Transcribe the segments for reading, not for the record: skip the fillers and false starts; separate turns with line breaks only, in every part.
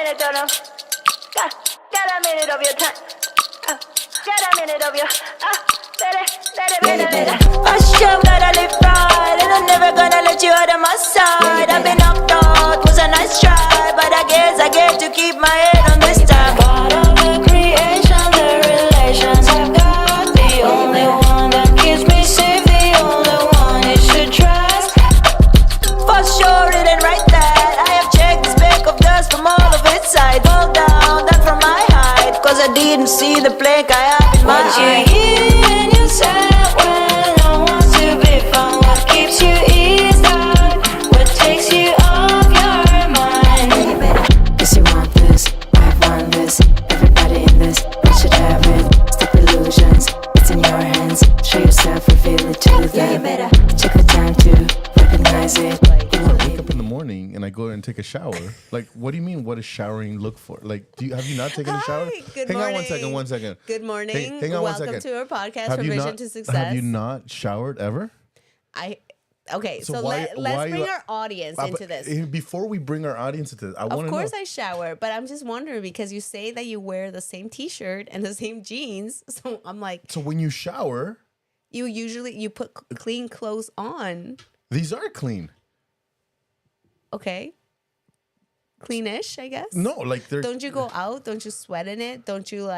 minute, don't know. Got a minute of your time. Got a minute of your.
Hush up, gotta live right, and I'm never gonna let you out of my sight. I've been knocked out, was a nice try, but I guess I get to keep my head on this time. God of the creation, the relations I've got, the only one that keeps me safe, the only one you should trust. For sure, it ain't right that I have checked the speck of dust from all of its sides. Fall down, that from my height, cause I didn't see the plank I have in my eye. And you said when no one's to be found, what keeps you eased out, what takes you off your mind. Guess you want this, I want this, everybody in this, we should have it. Stop illusions, it's in your hands, show yourself, reveal it to them. Check the time to recognize it.
I wake up in the morning and I go and take a shower. Like, what do you mean? What does showering look for? Like, have you not taken a shower?
Hi, good
hang
morning.
on one second.
Good morning.
Hang on
Welcome
1 second.
to our podcast,
Have
From
you
Vision
not-
to Success.
Have you not showered ever?
Okay,
So
so
why
let's bring
you-
our audience into this.
Before we bring our audience into this, I want to
Of
know.
course I shower, but I'm just wondering because you say that you wear the same t-shirt and the same jeans. So I'm like,
So when you shower,
you put clean clothes on.
these are clean.
Okay. Cleanish, I guess.
No, like they're.
Don't you go out? Don't you sweat in it? Don't you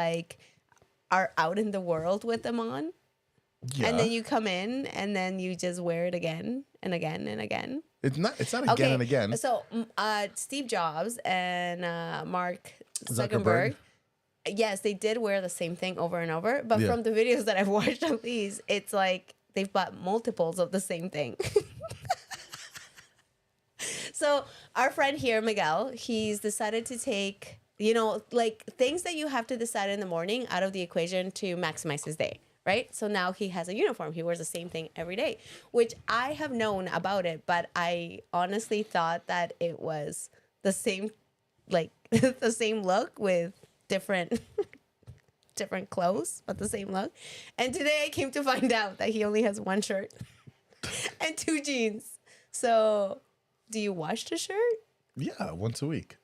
are out in the world with them on?
Yeah.
And then you come in and then you just wear it again and again and again.
It's not again and again.
So Steve Jobs and Mark
Zuckerberg.
Zuckerberg, yes, they did wear the same thing over and over. But
Yeah.
from the videos that I've watched of these, it's like they've bought multiples of the same thing. So our friend here, Miguel, he's decided to take, like things that you have to decide in the morning out of the equation to maximize his day. Right? So now he has a uniform. He wears the same thing every day, which I have known about it, but I honestly thought that it was the same, like the same look with different clothes, but the same look. And today I came to find out that he only has one shirt and two jeans. So do you wash the shirt?
Yeah, once a week.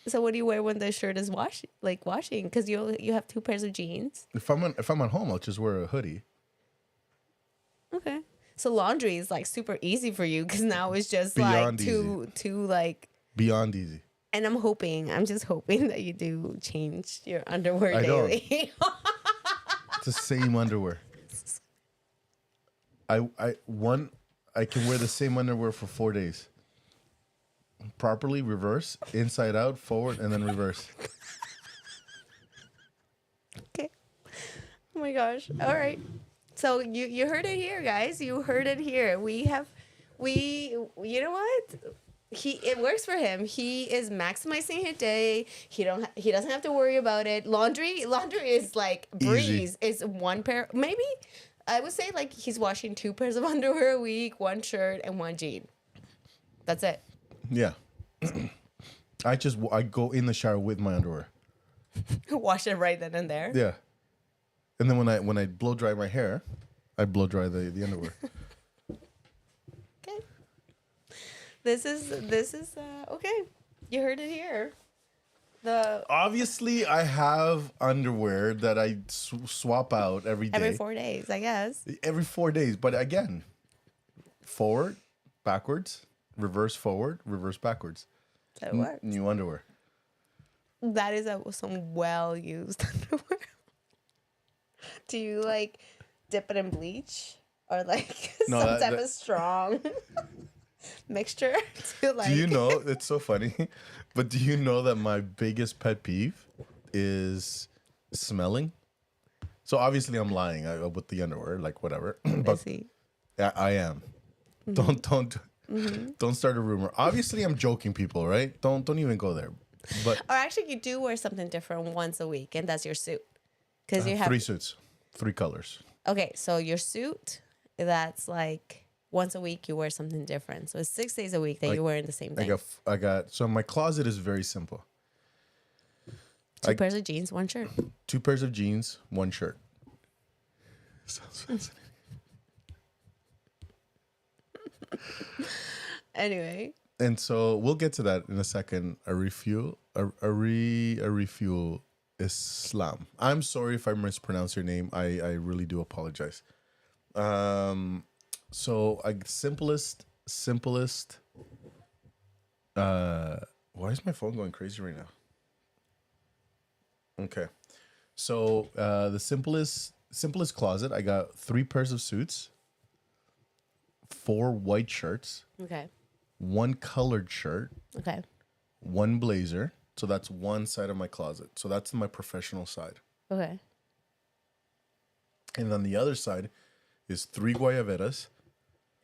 So what do you wear when the shirt is washing? Because you have two pairs of jeans.
If I'm at home, I'll just wear a hoodie.
Okay. So laundry is like super easy for you because now it's just
Beyond
like two like.
Beyond easy.
And I'm just hoping that you do change your underwear
I don't.
daily.
It's the same underwear. I can wear the same underwear for 4 days. Properly, reverse, inside out, forward, and then reverse.
Okay. Oh my gosh. All right. So you heard it here, guys. You heard it here. You know what? It works for him. He is maximizing his day. He doesn't have to worry about it. Laundry is like breeze.
Easy.
It's one pair. Maybe I would say like he's washing 2 pairs of underwear a week, one shirt and one jean. That's it.
Yeah. I go in the shower with my underwear.
Wash it right then and there.
Yeah. And then when I blow dry my hair, I blow dry the underwear.
Okay. This is okay. You heard it here.
Obviously, I have underwear that I swap out every day.
Every 4 days, I guess.
Every 4 days. But again, forward, backwards, reverse forward, reverse backwards.
That works.
New underwear.
That is some well-used underwear. Do you like dip it in bleach or like
No,
some
that-
type
that-
of strong mixture to like?
Do you know, it's so funny, but do you know that my biggest pet peeve is smelling? So obviously I'm lying with the underwear, like whatever.
I
But
see.
I am. Don't start a rumor. Obviously I'm joking, people, right? Don't even go there. But
Or actually, you do wear something different once a week, and that's your suit. Because you have
3 suits, 3 colors.
Okay, so your suit, that's like once a week you wear something different. So it's 6 days a week that you're wearing the same thing.
So my closet is very simple.
Two pairs of jeans, one shirt.
2 pairs of jeans, 1 shirt. Sounds fascinating.
Anyway,
And so we'll get to that in a second. A refuel Islam. I'm sorry if I mispronounce your name. I really do apologize. So simplest. Why is my phone going crazy right now? Okay. So the simplest closet. I got 3 pairs of suits, 4 white shirts,
Okay.
1 colored shirt,
Okay.
1 blazer. So that's one side of my closet. So that's my professional side.
Okay.
And then the other side is 3 guayaberas.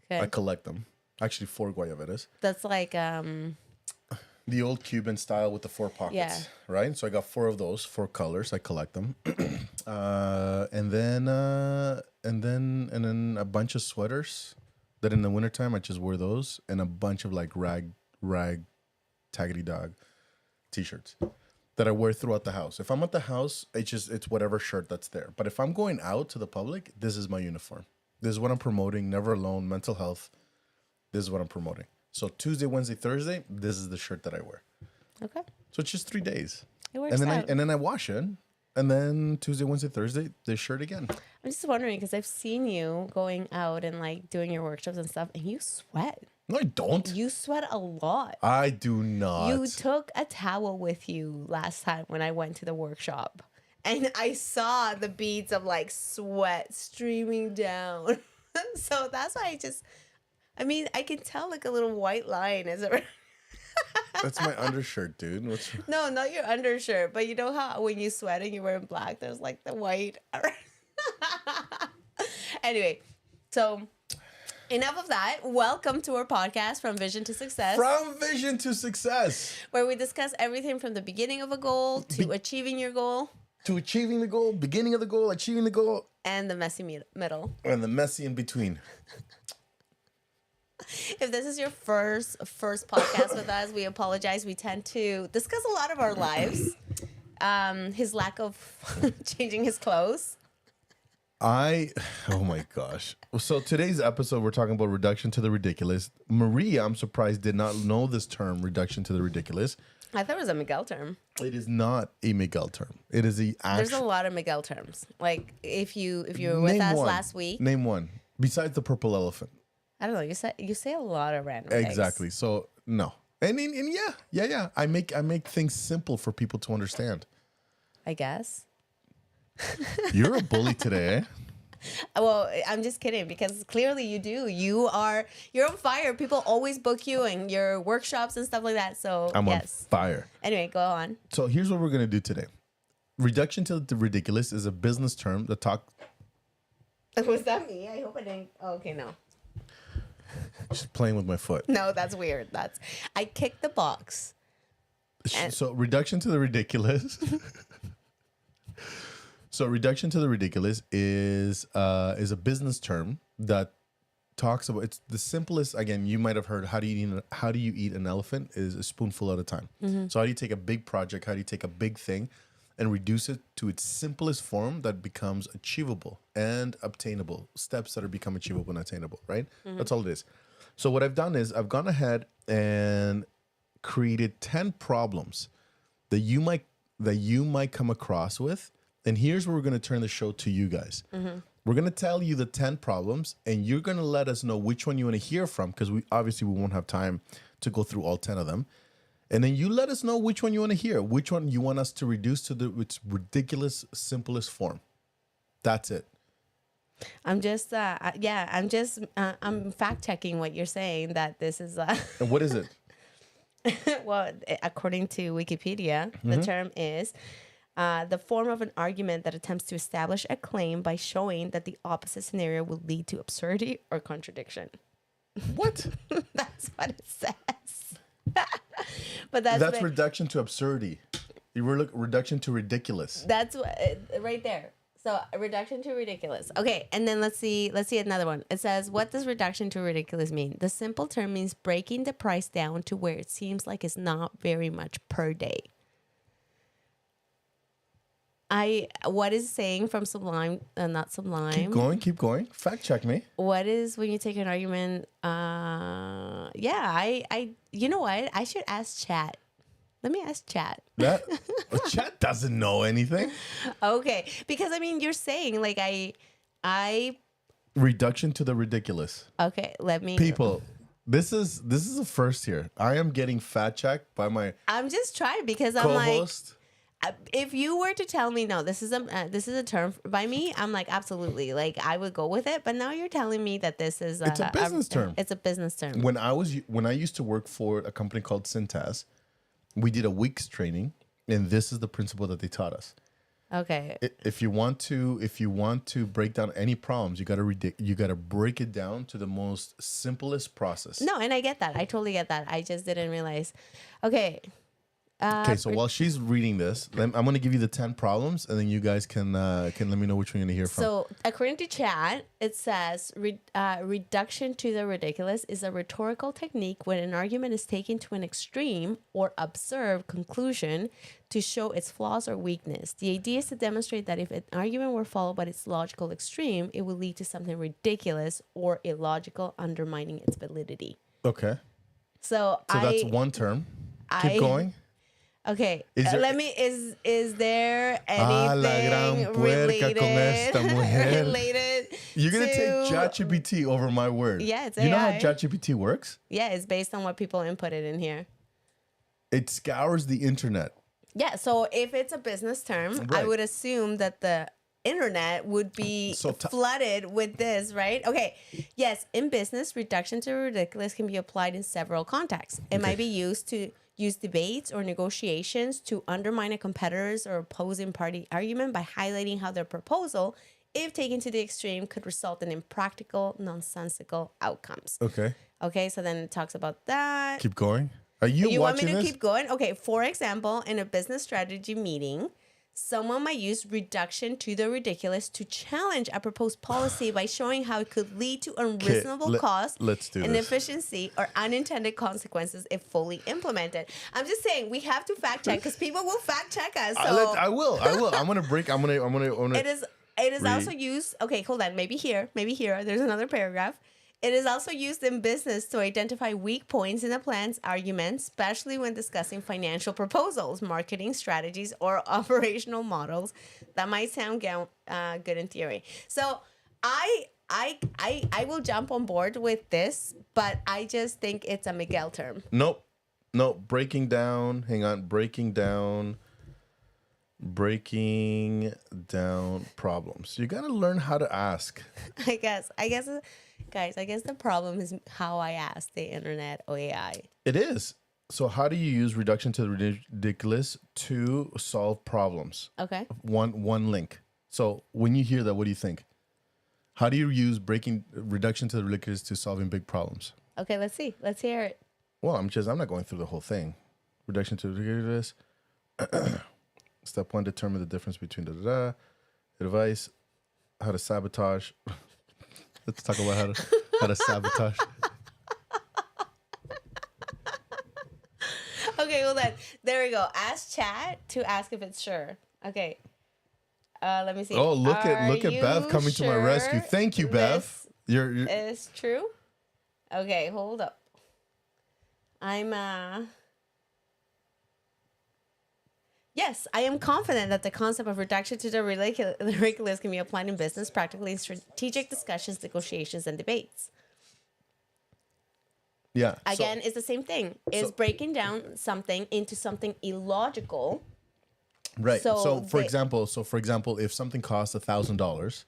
Okay.
I collect them. Actually, 4 guayaberas.
That's like
The old Cuban style with the 4 pockets.
Yeah.
Right? So I got 4 of those, 4 colors. I collect them. And then a bunch of sweaters that in the wintertime I just wear those, and a bunch of like rag taggedy dog t-shirts that I wear throughout the house. If I'm at the house, it's whatever shirt that's there. But if I'm going out to the public, this is my uniform. This is what I'm promoting. Never alone, mental health. This is what I'm promoting. So Tuesday, Wednesday, Thursday, this is the shirt that I wear.
okay.
So it's just 3 days.
It works
And then
out.
and then I wash it. And then Tuesday, Wednesday, Thursday, this shirt again.
I'm just wondering because I've seen you going out and like doing your workshops and stuff, and you sweat.
No, I don't.
You sweat a lot.
I do not.
You took a towel with you last time when I went to the workshop, and I saw the beads of like sweat streaming down. So that's why I can tell like a little white line as it.
That's my undershirt, dude.
No, not your undershirt, but you know how when you sweat and you're wearing black, there's like the white. Anyway, so enough of that. Welcome to our podcast, From Vision to Success,
From vision to success.
where we discuss everything from the beginning of a goal to achieving your goal
To achieving the goal, beginning of the goal, achieving the goal,
and the messy middle.
and the messy in between.
If this is your first podcast with us, we apologize. We tend to discuss a lot of our lives. His lack of changing his clothes.
Oh my gosh. So today's episode, we're talking about reduction to the ridiculous. Maria, I'm surprised, did not know this term, reduction to the ridiculous.
I thought it was a Miguel term.
It is not a Miguel term. It is
There's a
actual.
lot of Miguel terms. Like if you were with us last week,
Name one. Besides the purple elephant.
I don't know. You say a lot of random things.
Exactly. So no. And yeah. I make things simple for people to understand.
I guess.
You're a bully today, eh?
Well, I'm just kidding because clearly you do. You're on fire. People always book you and your workshops and stuff like that. So
I'm
yes.
on fire.
Anyway, go on.
So here's what we're gonna do today. Reduction to the ridiculous is a business term that
Was that me? I hope I didn't. Oh, okay, no.
Just playing with my foot.
No, that's weird. I kicked the box.
So reduction to the ridiculous. So reduction to the ridiculous is a business term that talks about, it's the simplest. Again, you might have heard, how do you eat an elephant is a spoonful at a time. So how do you take a big project, how do you take a big thing and reduce it to its simplest form that becomes achievable and obtainable, steps that are become achievable and attainable, right? That's all it is. So what I've done is I've gone ahead and created 10 problems that you might come across with. And here's where we're going to turn the show to you guys. We're going to tell you the 10 problems, and you're going to let us know which one you want to hear from, because we won't have time to go through all 10 of them. And then you let us know which one you want to hear, which one you want us to reduce to its ridiculous, simplest form. That's it.
I'm just, I'm fact checking what you're saying that this is,
And what is it?
well, according to Wikipedia, the term is the form of an argument that attempts to establish a claim by showing that the opposite scenario will lead to absurdity or contradiction.
What?
That's what it says. But that's
reduction to absurdity. You were reduction to ridiculous.
That's what, right there. So a reduction to ridiculous. Okay, and then let's see another one. It says, what does reduction to ridiculous mean? The simple term means breaking the price down to where it seems like it's not very much per day. What is saying from Sublime, not Sublime.
Keep going. Fact check me.
What is when you take an argument? You know what? I should ask chat. Let me ask chat.
That chat doesn't know anything.
Okay, because I mean, you're saying like I.
Reduction to the ridiculous.
Okay, let me.
People, this is a first here. I am getting fact checked by my
I'm just trying because I'm like,
co-host.
if you were to tell me no, this is a term by me, I'm like absolutely, like I would go with it. But now you're telling me that this is
It's a business term.
It's a business term.
When I used to work for a company called Syntaz, we did a week's training, and this is the principle that they taught us.
Okay.
If you want to break down any problems, you gotta break it down to the most simplest process.
No, and I get that. I totally get that. I just didn't realize. Okay.
Okay, so while she's reading this, I'm going to give you the 10 problems, and then you guys can let me know which one you're going to hear from.
So, according to chat, it says reduction to the ridiculous is a rhetorical technique when an argument is taken to an extreme or absurd conclusion to show its flaws or weakness. The idea is to demonstrate that if an argument were followed by its logical extreme, it would lead to something ridiculous or illogical, undermining its validity.
Okay.
So
that's one term. Keep going.
Okay,
Is there-
is there
Ah, la gran
anything
puerca con esta mujer.
related
You're going to take
to-
ChatGPT over my word.
Yeah, it's
You know how
AI.
ChatGPT works?
Yeah, it's based on what people inputted in here.
It scours the internet.
Yeah, so if it's a business term, I
Right.
would assume that the internet would be
So
flooded with this, right? Okay. Yes, in business, reduction to ridiculous can be applied in several contexts. It might be used to use debates or negotiations to undermine a competitor's or opposing party argument by highlighting how their proposal, if taken to the extreme, could result in impractical, nonsensical outcomes.
Okay.
Okay, so then it talks about that.
Keep going. Are you
Want me
watching
to
this?
keep going? Okay, for example, in a business strategy meeting, someone might use reduction to the ridiculous to challenge a proposed policy by showing how it could lead to unreasonable cost,
let's do this.
inefficiency, or unintended consequences if fully implemented. I'm just saying we have to fact check because people will fact check us. So
I will. I'm gonna break. I'm gonna.
it is also used. Okay, hold on. Maybe here. There's another paragraph. It is also used in business to identify weak points in a plan's argument, especially when discussing financial proposals, marketing strategies, or operational models that might sound good in theory. So I will jump on board with this, but I just think it's a Miguel term.
Nope. Breaking down. Hang on. Breaking down problems. You gotta learn how to ask.
I guess, guys, I guess the problem is how I ask the internet or AI.
It is. So how do you use reduction to the ridiculous to solve problems?
Okay.
One link. So when you hear that, what do you think? How do you use reduction to the ridiculous to solving big problems?
Okay, let's see. Let's hear it.
Well, I'm not going through the whole thing. Reduction to the ridiculous. Step 1, determine the difference between advice, how to sabotage. Let's talk about how to sabotage.
Okay, well then, there we go. Ask chat to ask if it's sure. Okay. Let me see.
Oh, look at
Are
Bev
you
coming to my rescue.
sure
Thank you, Bev.
this
You're
is true? Okay, hold up. Yes, I am confident that the concept of reduction to the ridiculous can be applied in business, practically in strategic discussions, negotiations, and debates.
yeah.
Again, it's the same thing. It's breaking down something into something illogical.
Right.
So
So for example, if something costs $1,000,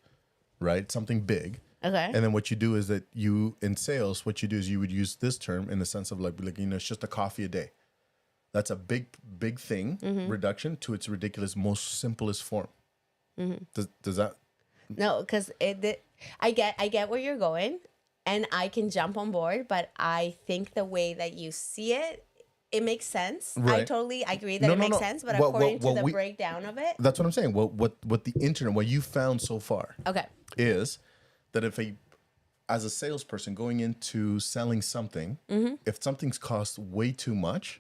right, something big,
Okay.
and then what you do is that in sales, what you do is you would use this term in the sense of like it's just a coffee a day. That's a big thing.
Mm-hmm.
Reduction to its ridiculous, most simplest form.
Mm-hmm.
Does that?
No, because I get where you're going, and I can jump on board, but I think the way that you see it, it makes sense. I
Right.
totally agree that it makes sense, but according to the breakdown of it,
That's what I'm saying. What the internet, what you found so far,
okay,
is that as a salesperson going into selling something,
Mm-hmm.
if something's cost way too much,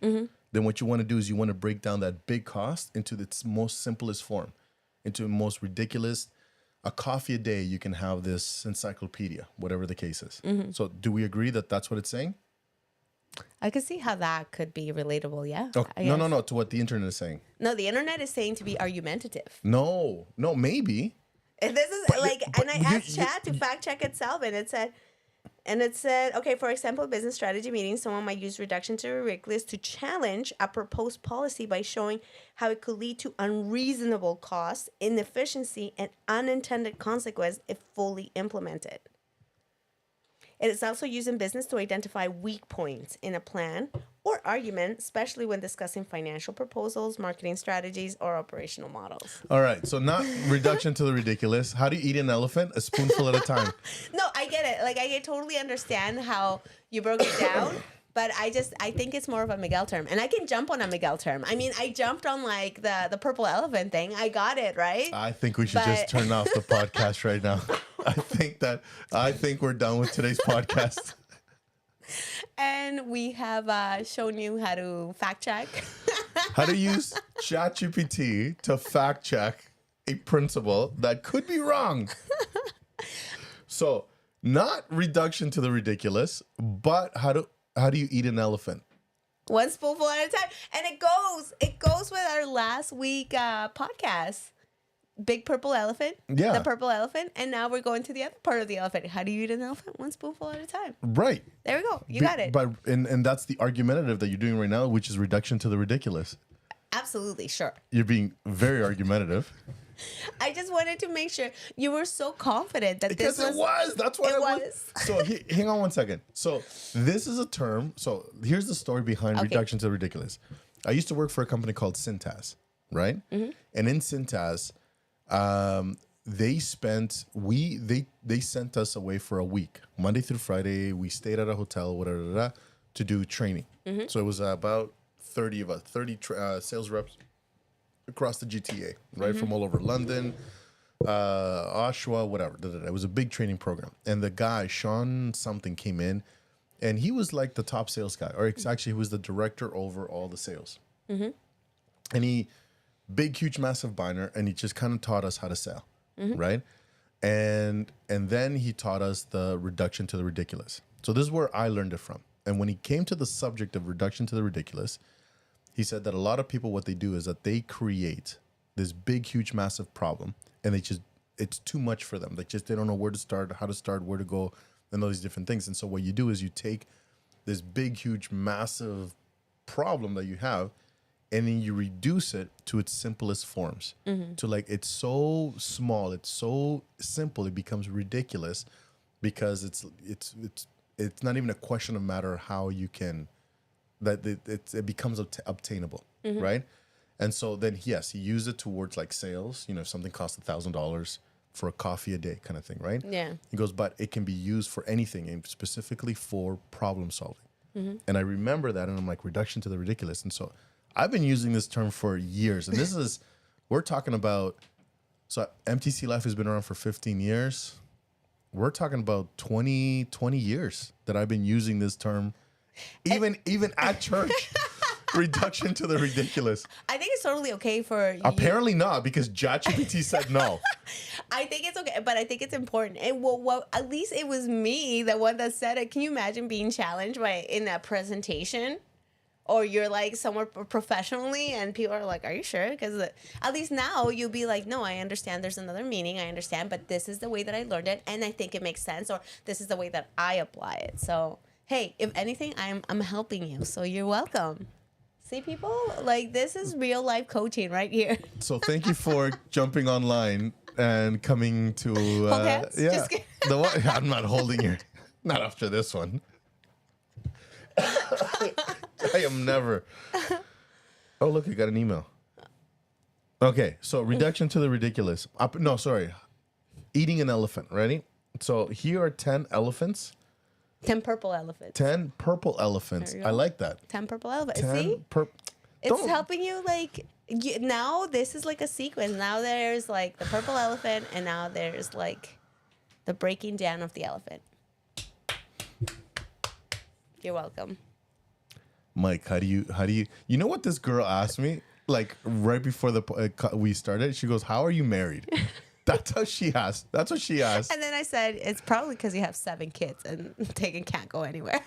then what you want to do is you want to break down that big cost into its most simplest form. into the most ridiculous. A coffee a day, you can have this encyclopedia, whatever the case is. So do we agree that that's what it's saying?
I could see how that could be relatable. Yeah.
Oh,
I
no,
guess.
no, to what the internet is saying.
No, the internet is saying to be argumentative.
No, maybe.
And this is and I asked chat to fact check itself, and it said, okay, for example, business strategy meetings, someone might use reduction to ridiculous to challenge a proposed policy by showing how it could lead to unreasonable costs, inefficiency, and unintended consequence if fully implemented. It is also used in business to identify weak points in a plan or argument, especially when discussing financial proposals, marketing strategies, or operational models.
All right, so not reduction to the ridiculous. How do you eat an elephant? A spoonful at a time.
No, I get it. Like, I totally understand how you broke it down, but I think it's more of a Miguel term. And I can jump on a Miguel term. I mean, I jumped on, like, the purple elephant thing. I got it, right?
I think we should just turn off the podcast right now. I think we're done with today's podcast.
And we have shown you how to fact check.
How to use ChatGPT to fact check a principle that could be wrong. So, not reduction to the ridiculous, but how do you eat an elephant?
One spoonful at a time. And it goes with our last week podcast. Big purple elephant.
Yeah.
The purple elephant. And now we're going to the other part of the elephant. How do you eat an elephant? One spoonful at a time.
Right.
There we go. You got it.
But and that's the argumentative that you're doing right now, which is reduction to the ridiculous.
Absolutely, sure.
You're being very argumentative.
I just wanted to make sure you were so confident that
Because
this was.
That's what
it
it
was.
So hang on one second. So this is a term. So here's the story behind reduction to the ridiculous. I used to work for a company called Cintas, right? Mm-hmm. And in Cintas, they sent us away for a week, Monday through Friday. We stayed at a hotel, whatever, to do training. Mm-hmm. So it was about 30 of us, 30 sales reps across the GTA, right? From all over London, Oshawa, whatever. It was a big training program. And the guy, Sean something, came in, and he was like the top sales guy. Or actually, he was the director over all the sales. Mm-hmm. And he, big, huge, massive binder, and he just kind of taught us how to sell, right? And then he taught us the reduction to the ridiculous. So this is where I learned it from. And when he came to the subject of reduction to the ridiculous, he said that a lot of people, what they do is that they create this big, huge, massive problem, and it's too much for them. They don't know where to start, how to start, where to go, and all these different things. And so what you do is you take this big, huge, massive problem that you have, and then you reduce it to its simplest forms. To like, it's so small, it's so simple, it becomes ridiculous because it's not even a question of matter how you can, that it becomes obtainable, right? And so then, yes, he used it towards like sales, if something costs $1,000 for a coffee a day kind of thing, right?
Yeah.
He goes, but it can be used for anything, and specifically for problem solving. And I remember that, and I'm like, reduction to the ridiculous. And so I've been using this term for years, and we're talking about, so MTClife has been around for 15 years. We're talking about 20 years that I've been using this term, even at church. Reduction to the ridiculous.
I think it's totally okay for you.
Apparently not, because ChatGPT said no.
I think it's okay, but I think it's important. And well, at least it was me, the one that said it. Can you imagine being challenged in that presentation? Or you're like somewhere professionally and people are like, are you sure? Because at least now you'll be like, no, I understand there's another meaning. I understand, but this is the way that I learned it. And I think it makes sense, or this is the way that I apply it. So, hey, if anything, I'm helping you. So you're welcome. See, people, like, this is real life coaching right here.
So thank you for jumping online and coming to
Hold hands?
yeah.
Just kidding.
I'm not holding your, not after this one. I am never. Oh, look, I got an email. Okay, so reduction to the ridiculous. No, sorry. Eating an elephant, ready? So here are 10 elephants.
10 purple elephants.
10 purple elephants. I like that.
10 purple elephants.
10
See?
Don't-
It's helping you, like, now this is like a sequence. Now there's, like, the purple elephant, and now there's, like, the breaking down of the elephant. You're welcome.
Mike, how do you, you know what this girl asked me? like right before we started. She goes, "How are you married?" That's how she asked. That's what she asked.
And then I said, it's probably because you have 7 kids and Tegan can't go anywhere.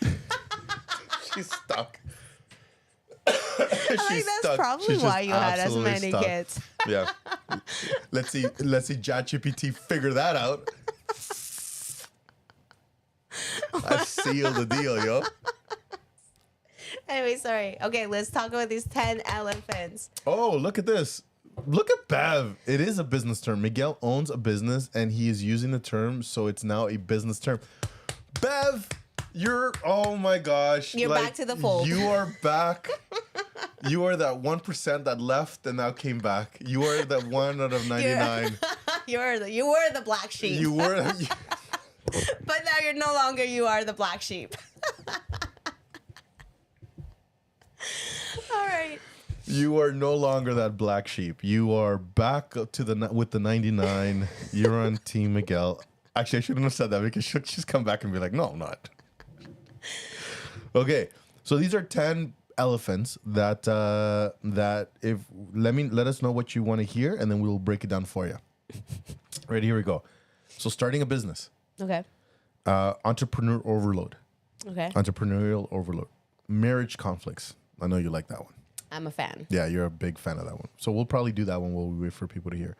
She's stuck.
That's probably why you had as many kids.
Yeah. Let's see ChatGPT figure that out. I sealed the deal, yo.
Anyway, sorry. Okay, let's talk about these 10 elephants.
Oh, look at this. Look at Bev. It is a business term. Miguel owns a business and he is using the term, so it's now a business term. Bev, oh my gosh.
You're back to the fold.
You are back. You are that 1% that left and now came back. You are that 1 out of 99.
You were the black sheep.
You were.
But now you're no longer you are the black sheep. All right.
You are no longer that black sheep. You are back with the 99. You're on Team Miguel. Actually, I shouldn't have said that because she'll just come back and be like, "No, I'm not." Okay, so these are 10 elephants that let us know what you want to hear, and then we'll break it down for you. Right, here we go. So, starting a business.
Okay.
Entrepreneur overload.
Okay.
Entrepreneurial overload. Marriage conflicts. I know you like that one.
I'm a fan.
Yeah, you're a big fan of that one. So we'll probably do that one while we wait for people to hear.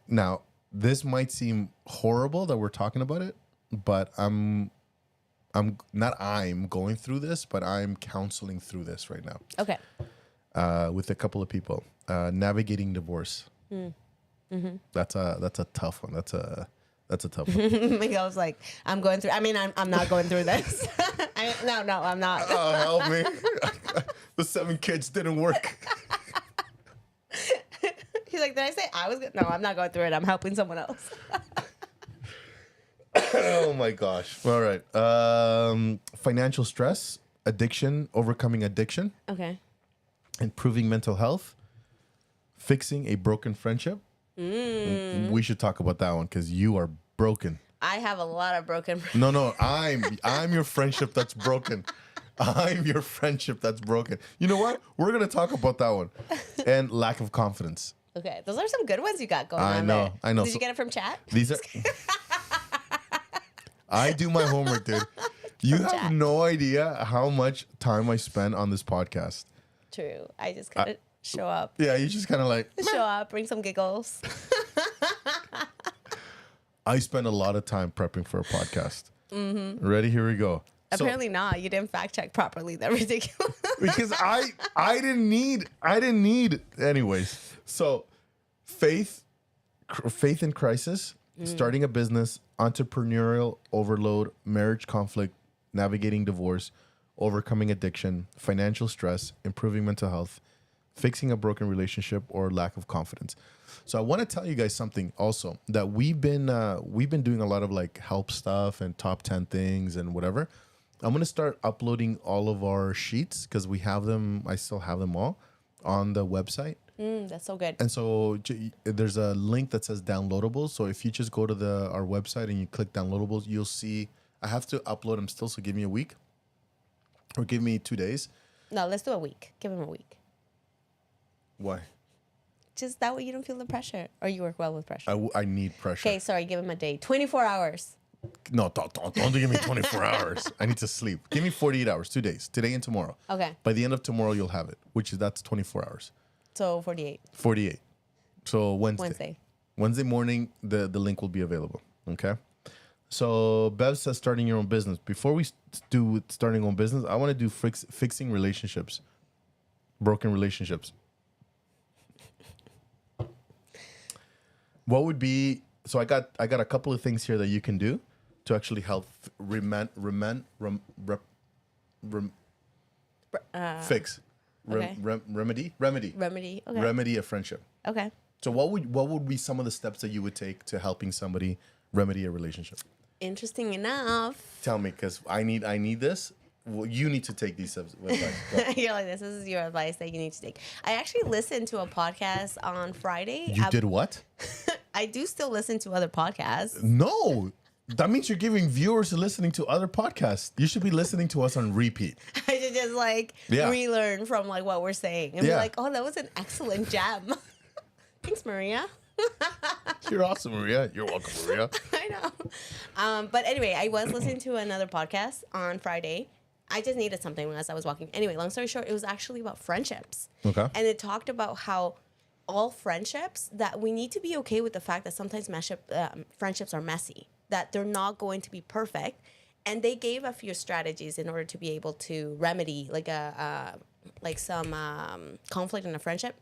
Now, this might seem horrible that we're talking about it, but I'm going through this, but I'm counseling through this right now.
Okay.
With a couple of people. Navigating divorce. Mm-hmm. That's a tough one. That's a tough one.
Miguel's like, I'm going through. I mean, I'm not going through this. No, I'm not.
Oh, help me. The 7 kids didn't work.
He's like, did I say I was good? No, I'm not going through it. I'm helping someone else.
Oh my gosh. All right. Financial stress, addiction, overcoming addiction,
Okay.
improving mental health, fixing a broken friendship. We should talk about that one because you are broken.
I have a lot of broken.
No, I'm your friendship that's broken. I'm your friendship that's broken. You know what? We're gonna talk about that one. And lack of confidence.
Okay, those are some good ones you got going on
know,
there.
I know.
Did you get it from chat?
These are. I do my homework, dude. You have
chat.
no idea how much time I spend on this podcast.
True. I just gotta show up.
Yeah, you just kind of like.
Show up, bring some giggles.
I spend a lot of time prepping for a podcast. Mm-hmm. Ready? Here we go.
Apparently not. You didn't fact check properly. That ridiculous.
Because I didn't need. Anyways, so faith in crisis, starting a business, entrepreneurial overload, marriage conflict, navigating divorce, overcoming addiction, financial stress, improving mental health, fixing a broken relationship, or lack of confidence. So I want to tell you guys something also that we've been doing a lot of like help stuff and top 10 things and whatever. I'm going to start uploading all of our sheets because we have them. I still have them all on the website.
That's so good.
And so there's a link that says downloadables. So if you just go to our website and you click downloadables, you'll see I have to upload them still. So give me a week or give me 2 days.
No, let's do a week. Give him a week.
Why?
Just that way you don't feel the pressure. Or you work well with pressure.
I need pressure.
Okay, sorry. Give him a day. 24 hours.
No, don't give me 24 hours. I need to sleep. Give me 48 hours, 2 days, today and tomorrow.
Okay.
By the end of tomorrow, you'll have it, that's 24 hours.
So 48.
48. So
Wednesday.
Wednesday morning, the link will be available. Okay. So Bev says starting your own business. Before we do starting your own business, I want to do fixing relationships, broken relationships. What would be? So I got a couple of things here that you can do to actually help fix.
Okay.
Remedy.
Remedy. Okay.
Remedy a friendship.
Okay.
So what would be some of the steps that you would take to helping somebody remedy a relationship?
Interesting enough.
Tell me, because I need this. Well, you need to take these steps. Go.
You're like, this is your advice that you need to take. I actually listened to a podcast on Friday.
You did what?
I do still listen to other podcasts.
No. That means you're giving viewers listening to other podcasts. You should be listening to us on repeat.
I should just like relearn from like what we're saying and be like, oh, that was an excellent jam. Thanks, Maria.
You're awesome, Maria. You're welcome, Maria.
I know. But anyway, I was listening to another podcast on Friday. I just needed something as I was walking. Anyway, long story short, it was actually about friendships.
Okay.
And it talked about how all friendships, that we need to be okay with the fact that sometimes friendships are messy, that they're not going to be perfect. And they gave a few strategies in order to be able to remedy like some conflict in a friendship.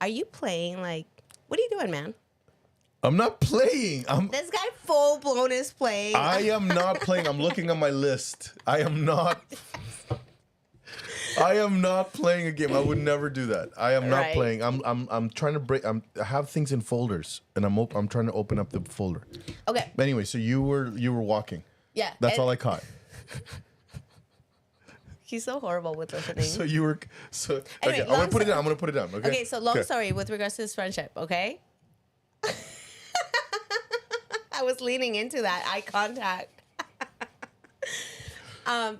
Are you playing like, what are you doing, man?
I'm not playing.
This guy full blown is playing.
I am not playing. I'm looking at my list. I am not playing a game. I would never do that. I am not playing. I'm trying to break. I have things in folders, and I'm trying to open up the folder.
Okay.
But anyway, so you were walking.
Yeah.
That's all I caught.
He's so horrible with listening.
So you were
Anyway,
okay. I'm gonna put it down. Okay.
Okay. So long story with regards to this friendship. Okay. I was leaning into that eye contact.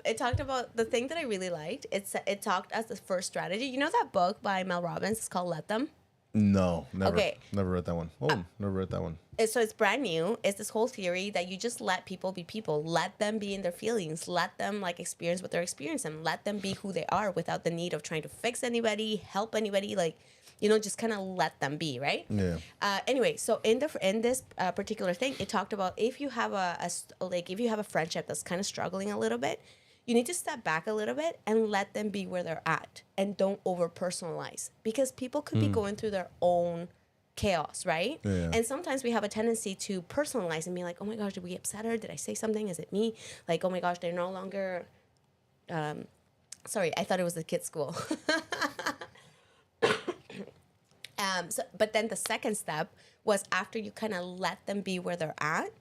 It talked about the thing that I really liked. It talked as the first strategy. You know that book by Mel Robbins? It's called Let Them.
No, never.
Okay.
Never read that one. Oh, never read that one.
So it's brand new. It's this whole theory that you just let people be people. Let them be in their feelings. Let them like experience what they're experiencing. Let them be who they are without the need of trying to fix anybody, help anybody. Like, just kind of let them be, right?
Yeah.
Anyway, so in this particular thing, it talked about if you have if you have a friendship that's kind of struggling a little bit, you need to step back a little bit and let them be where they're at, and don't over personalize, because people could be going through their own chaos, right?
Yeah.
And sometimes we have a tendency to personalize and be like, oh my gosh, did we upset her? Did I say something? Is it me? Like, oh my gosh, they're no longer. Sorry, I thought it was a kid's school. But then the second step was, after you kind of let them be where they're at,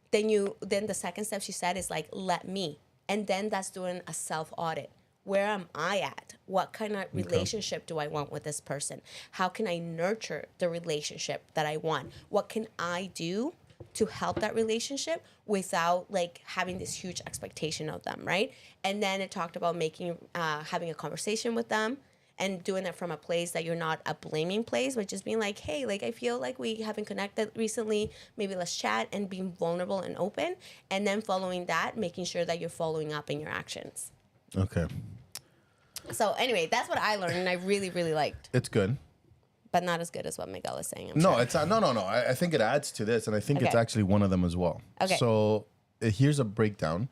then the second step she said is like, let me. And then that's doing a self-audit. Where am I at? What kind of relationship do I want with this person? How can I nurture the relationship that I want? What can I do to help that relationship without like having this huge expectation of them, right? And then it talked about having a conversation with them, and doing that from a place that you're not a blaming place, but just being like, hey, like I feel like we haven't connected recently. Maybe let's chat, and being vulnerable and open. And then following that, making sure that you're following up in your actions.
Okay.
So anyway, that's what I learned, and I really, really liked.
It's good.
But not as good as what Miguel is saying.
No,
sure.
it's no. I think it adds to this, and I think it's
Okay.
actually one of them as well.
Okay.
So here's a breakdown.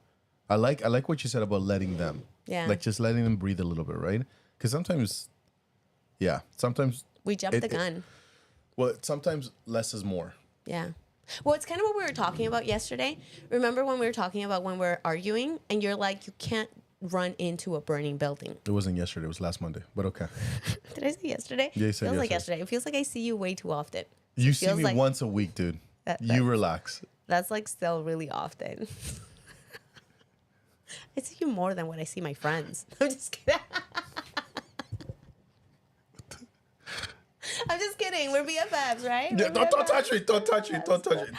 I like what you said about letting them.
Yeah.
Like just letting them breathe a little bit, right? Because sometimes
We jumped the gun.
Sometimes less is more.
Yeah. Well, it's kind of what we were talking about yesterday. Remember when we were talking about when we're arguing and you're like, you can't run into a burning building.
It wasn't yesterday. It was last Monday. But okay.
Did I say yesterday?
Yeah, you said
feels like
yesterday.
yesterday. It feels like I see you way too often.
You see
Feels
me
like-
once a week, dude. You relax.
That's like still really often. I see you more than what I see my friends. I'm just kidding. I'm just kidding. We're BFFs, right?
Yeah,
We're
don't
BFFs.
touch me. Don't touch me. Don't touch me.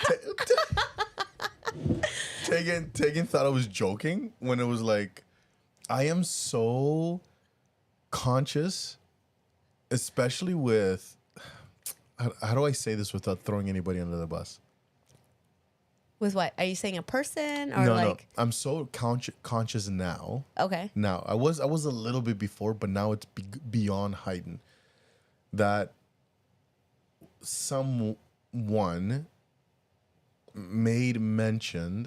Tegan thought I was joking when it was like, I am so conscious, especially with, how do I say this without throwing anybody under the bus?
With what? Are you saying a person or
No.
like?
I'm so conscious now.
Okay.
Now, I was a little bit before, but now it's beyond heightened. That someone made mention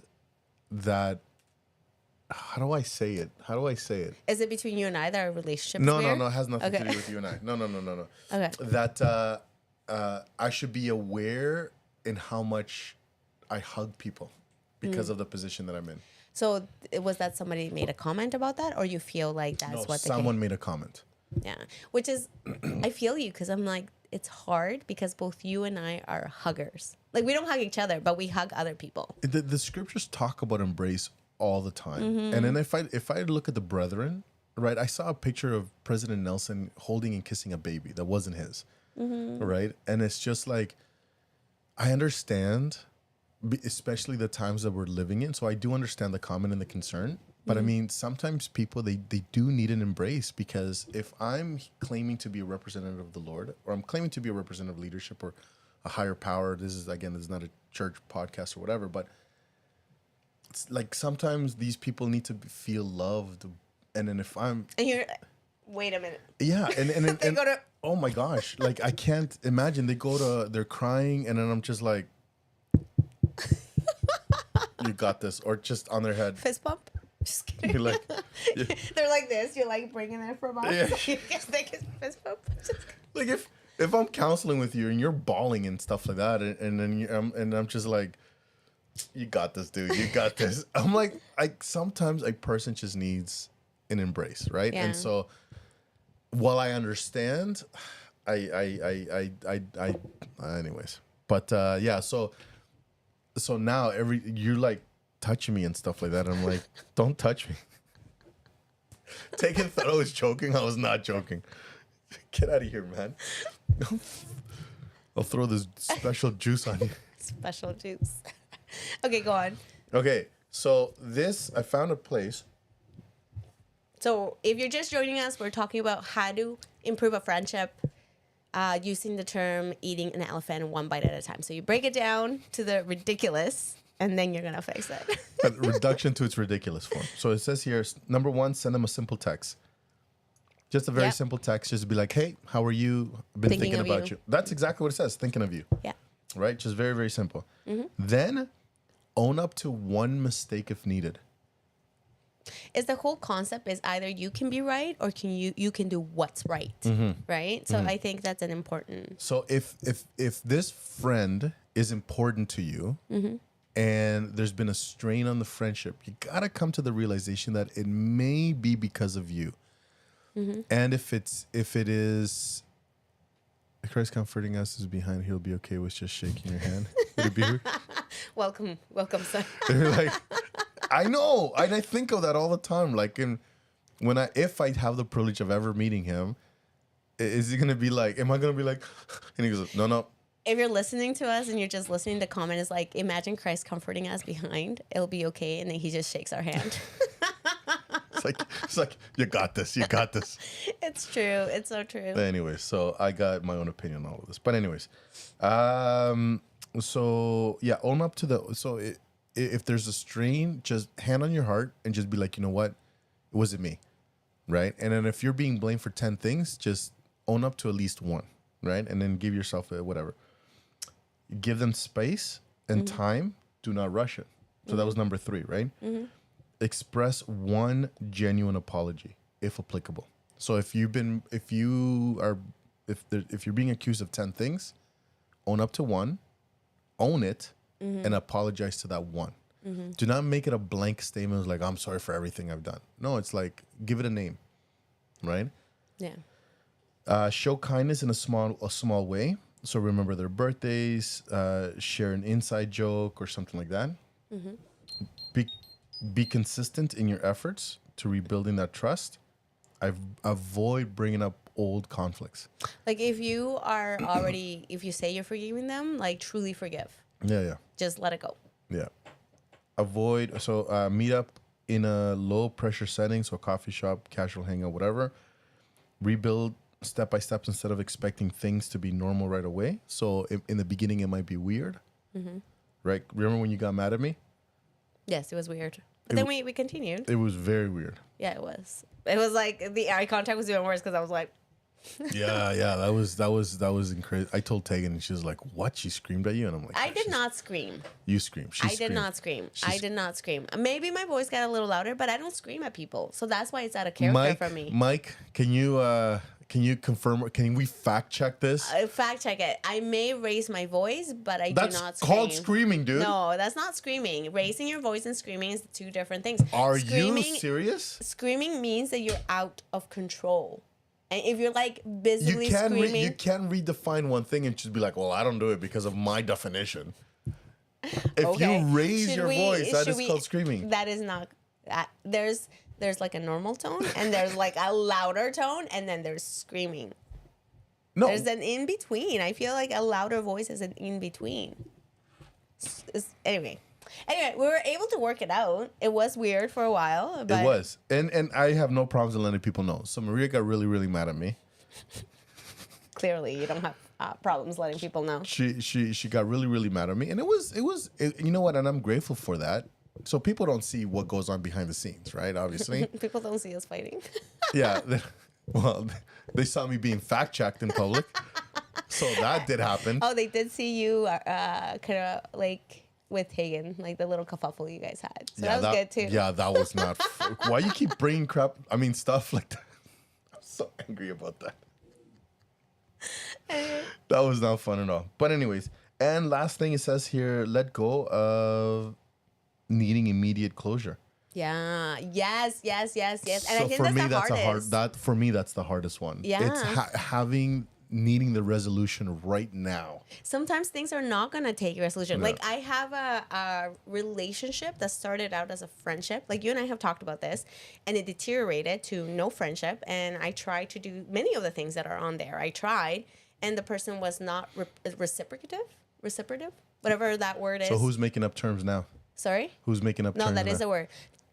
that, how do I say it?
Is it between you and I that our relationship?
No,
weird?
it has nothing to
Okay.
do with you and I. No.
Okay.
That I should be aware in how much I hug people because of the position that I'm in.
So was that somebody made a comment about that, or you feel like that's
No,
what the
someone made a comment.
Yeah, which is, I feel you, because I'm like, it's hard because both you and I are huggers. Like, we don't hug each other, but we hug other people.
The scriptures talk about embrace all the time. And then if I look at the brethren, right, I saw a picture of President Nelson holding and kissing a baby that wasn't his, right? And it's just like, I understand especially the times that we're living in. So I do understand the comment and the concern. But I mean, sometimes people, they do need an embrace, because if I'm claiming to be a representative of the Lord, or I'm claiming to be a representative of leadership or a higher power, this is not a church podcast or whatever, but it's like sometimes these people need to feel loved. And then if I'm...
And you're... Wait a minute.
Yeah, and
They go to...
oh my gosh, like I can't imagine. They're crying, and then I'm just like, you got this, or just on their head.
Fist bump? Just kidding.
You're like, yeah.
They're like this. You're like bringing it from us.
Yeah.
You guess they get fist bump.
Like if I'm counseling with you and you're bawling and stuff like that, and then I'm just like, you got this, dude. You got this. I'm like, sometimes a person just needs an embrace, right?
Yeah.
And so, while I understand, anyways, but yeah. So now you're like touching me and stuff like that. I'm like, don't touch me. Taking thought I was joking. I was not joking. Get out of here, man. I'll throw this special juice on you.
Special juice. Okay, go on.
Okay, so I found a place.
So if you're just joining us, we're talking about how to improve a friendship using the term eating an elephant one bite at a time. So you break it down to the ridiculous, and then you're going to fix it.
A reduction to its ridiculous form. So it says here, number 1, send them a simple text. Just a very simple text. Just be like, hey, how are you? I've been thinking about you. That's exactly what it says. Thinking of you.
Yeah.
Right? Just very, very simple. Then own up to one mistake if needed.
Is the whole concept is either you can be right or you can do what's right. Right? So I think that's an important.
So if this friend is important to you, and there's been a strain on the friendship, you gotta come to the realization that it may be because of you. And if it is Christ comforting us is behind, he'll be okay with just shaking your hand. Would it be
Welcome, son.
like, I know, and I think of that all the time. Like, if I have the privilege of ever meeting him, is he gonna be like? Am I gonna be like? And he goes, no.
If you're listening to us and you're just listening to comment, is like, imagine Christ comforting us behind. It'll be okay, and then he just shakes our hand.
It's like you got this. You got this.
It's true. It's so true.
Anyways, so I got my own opinion on all of this. But anyways, so yeah, own up to if there's a strain, just hand on your heart and just be like, you know what, was it me, right? And then if you're being blamed for 10 things, just own up to at least one, right? And then give yourself a whatever. Give them space and time. Do not rush it. So that was number 3, right? Express one genuine apology, if applicable. So if you're being accused of 10 things, own up to one, own it, and apologize to that one. Do not make it a blank statement like, I'm sorry for everything I've done. No, it's like, give it a name, right?
Yeah.
Show kindness in a small way. So remember their birthdays, share an inside joke or something like that. Be consistent in your efforts to rebuilding that trust. Avoid bringing up old conflicts. Like
if you are already, if you say you're forgiving them, like truly forgive.
Yeah.
Just let it go.
Yeah. Avoid, meet up in a low pressure setting, so coffee shop, casual hangout, whatever. Rebuild step by step instead of expecting things to be normal right away. So in the beginning, it might be weird. Right? Remember when you got mad at me?
Yes, it was weird. But then we continued.
It was very weird.
Yeah, it was. It was like the eye contact was even worse because I was like,
yeah, that was incredible. I told Tegan and she was like, "What?" She screamed at you, and I'm like,
I did not scream.
You screamed.
I did not scream. I did not scream. Maybe my voice got a little louder, but I don't scream at people, so that's why it's out of character for me.
Mike, can you confirm? Can we fact check this?
Fact check it. I may raise my voice, but I do not scream.
That's called screaming, dude.
No, that's not screaming. Raising your voice and screaming is two different things.
Are you serious?
Screaming means that you're out of control. And if you're like busily screaming,
you can't redefine one thing and just be like, "Well, I don't do it because of my definition." If you raise your voice, that is called screaming.
That is not. There's like a normal tone, and there's like a louder tone, and then there's screaming.
No,
there's an in between. I feel like a louder voice is an in between. Anyway, we were able to work it out. It was weird for a while, but
It was, and I have no problems in letting people know. So Maria got really, really mad at me.
clearly you don't have problems letting people know.
She got really, really mad at me, and it was you know what? And I'm grateful for that. So people don't see what goes on behind the scenes, right? Obviously,
People don't see us fighting.
yeah. Well, they saw me being fact checked in public, so that did happen.
Oh, they did see you kind of like with Hagen, like the little kerfuffle you guys had. So that was good too.
Yeah, that was not. Why you keep bringing crap? I mean, stuff like that. I'm so angry about that. That was not fun at all. But anyways, and last thing it says here: let go of needing immediate closure.
Yeah. Yes. And
So
I think
for me,
that's the hardest.
for me that's the hardest one.
Yeah.
It's needing the resolution right now.
Sometimes things are not going to take resolution. Like I have a relationship that started out as a friendship. Like you and I have talked about this, and it deteriorated to no friendship. And I tried to do many of the things that are on there. I tried, and the person was not reciprocative, whatever that word is.
So who's making up terms now?
Sorry?
Who's making up
No,
terms
that is
now?
a word.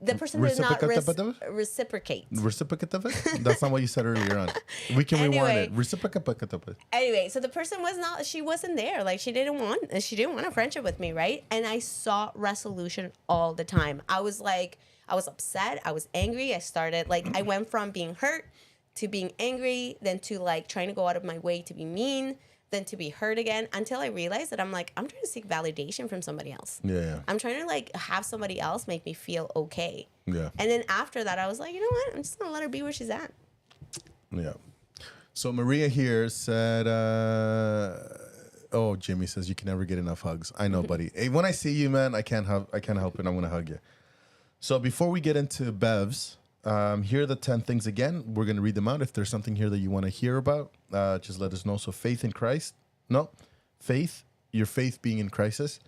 The person does not
Reciprocative?
reciprocate.
Reciprocative? That's not what you said earlier on. We can rewind
Anyway.
it. Reciprocative.
Anyway, so the person she wasn't there. Like she didn't want a friendship with me, right? And I sought resolution all the time. I was upset. I was angry. I went from being hurt to being angry, then to like trying to go out of my way to be mean, then to be hurt again, until I realized that I'm trying to seek validation from somebody else.
Yeah.
I'm trying to like have somebody else make me feel okay.
Yeah.
And then after that, I was like, you know what? I'm just gonna let her be where she's at.
Yeah. So Maria here said, oh, Jimmy says you can never get enough hugs. I know, buddy. Hey, when I see you, man, I can't help it. I'm gonna hug you. So before we get into Bev's, here are the 10 things again. We're gonna read them out. If there's something here that you want to hear about, just let us know. So faith in Christ. No, faith. Your faith being in crisis.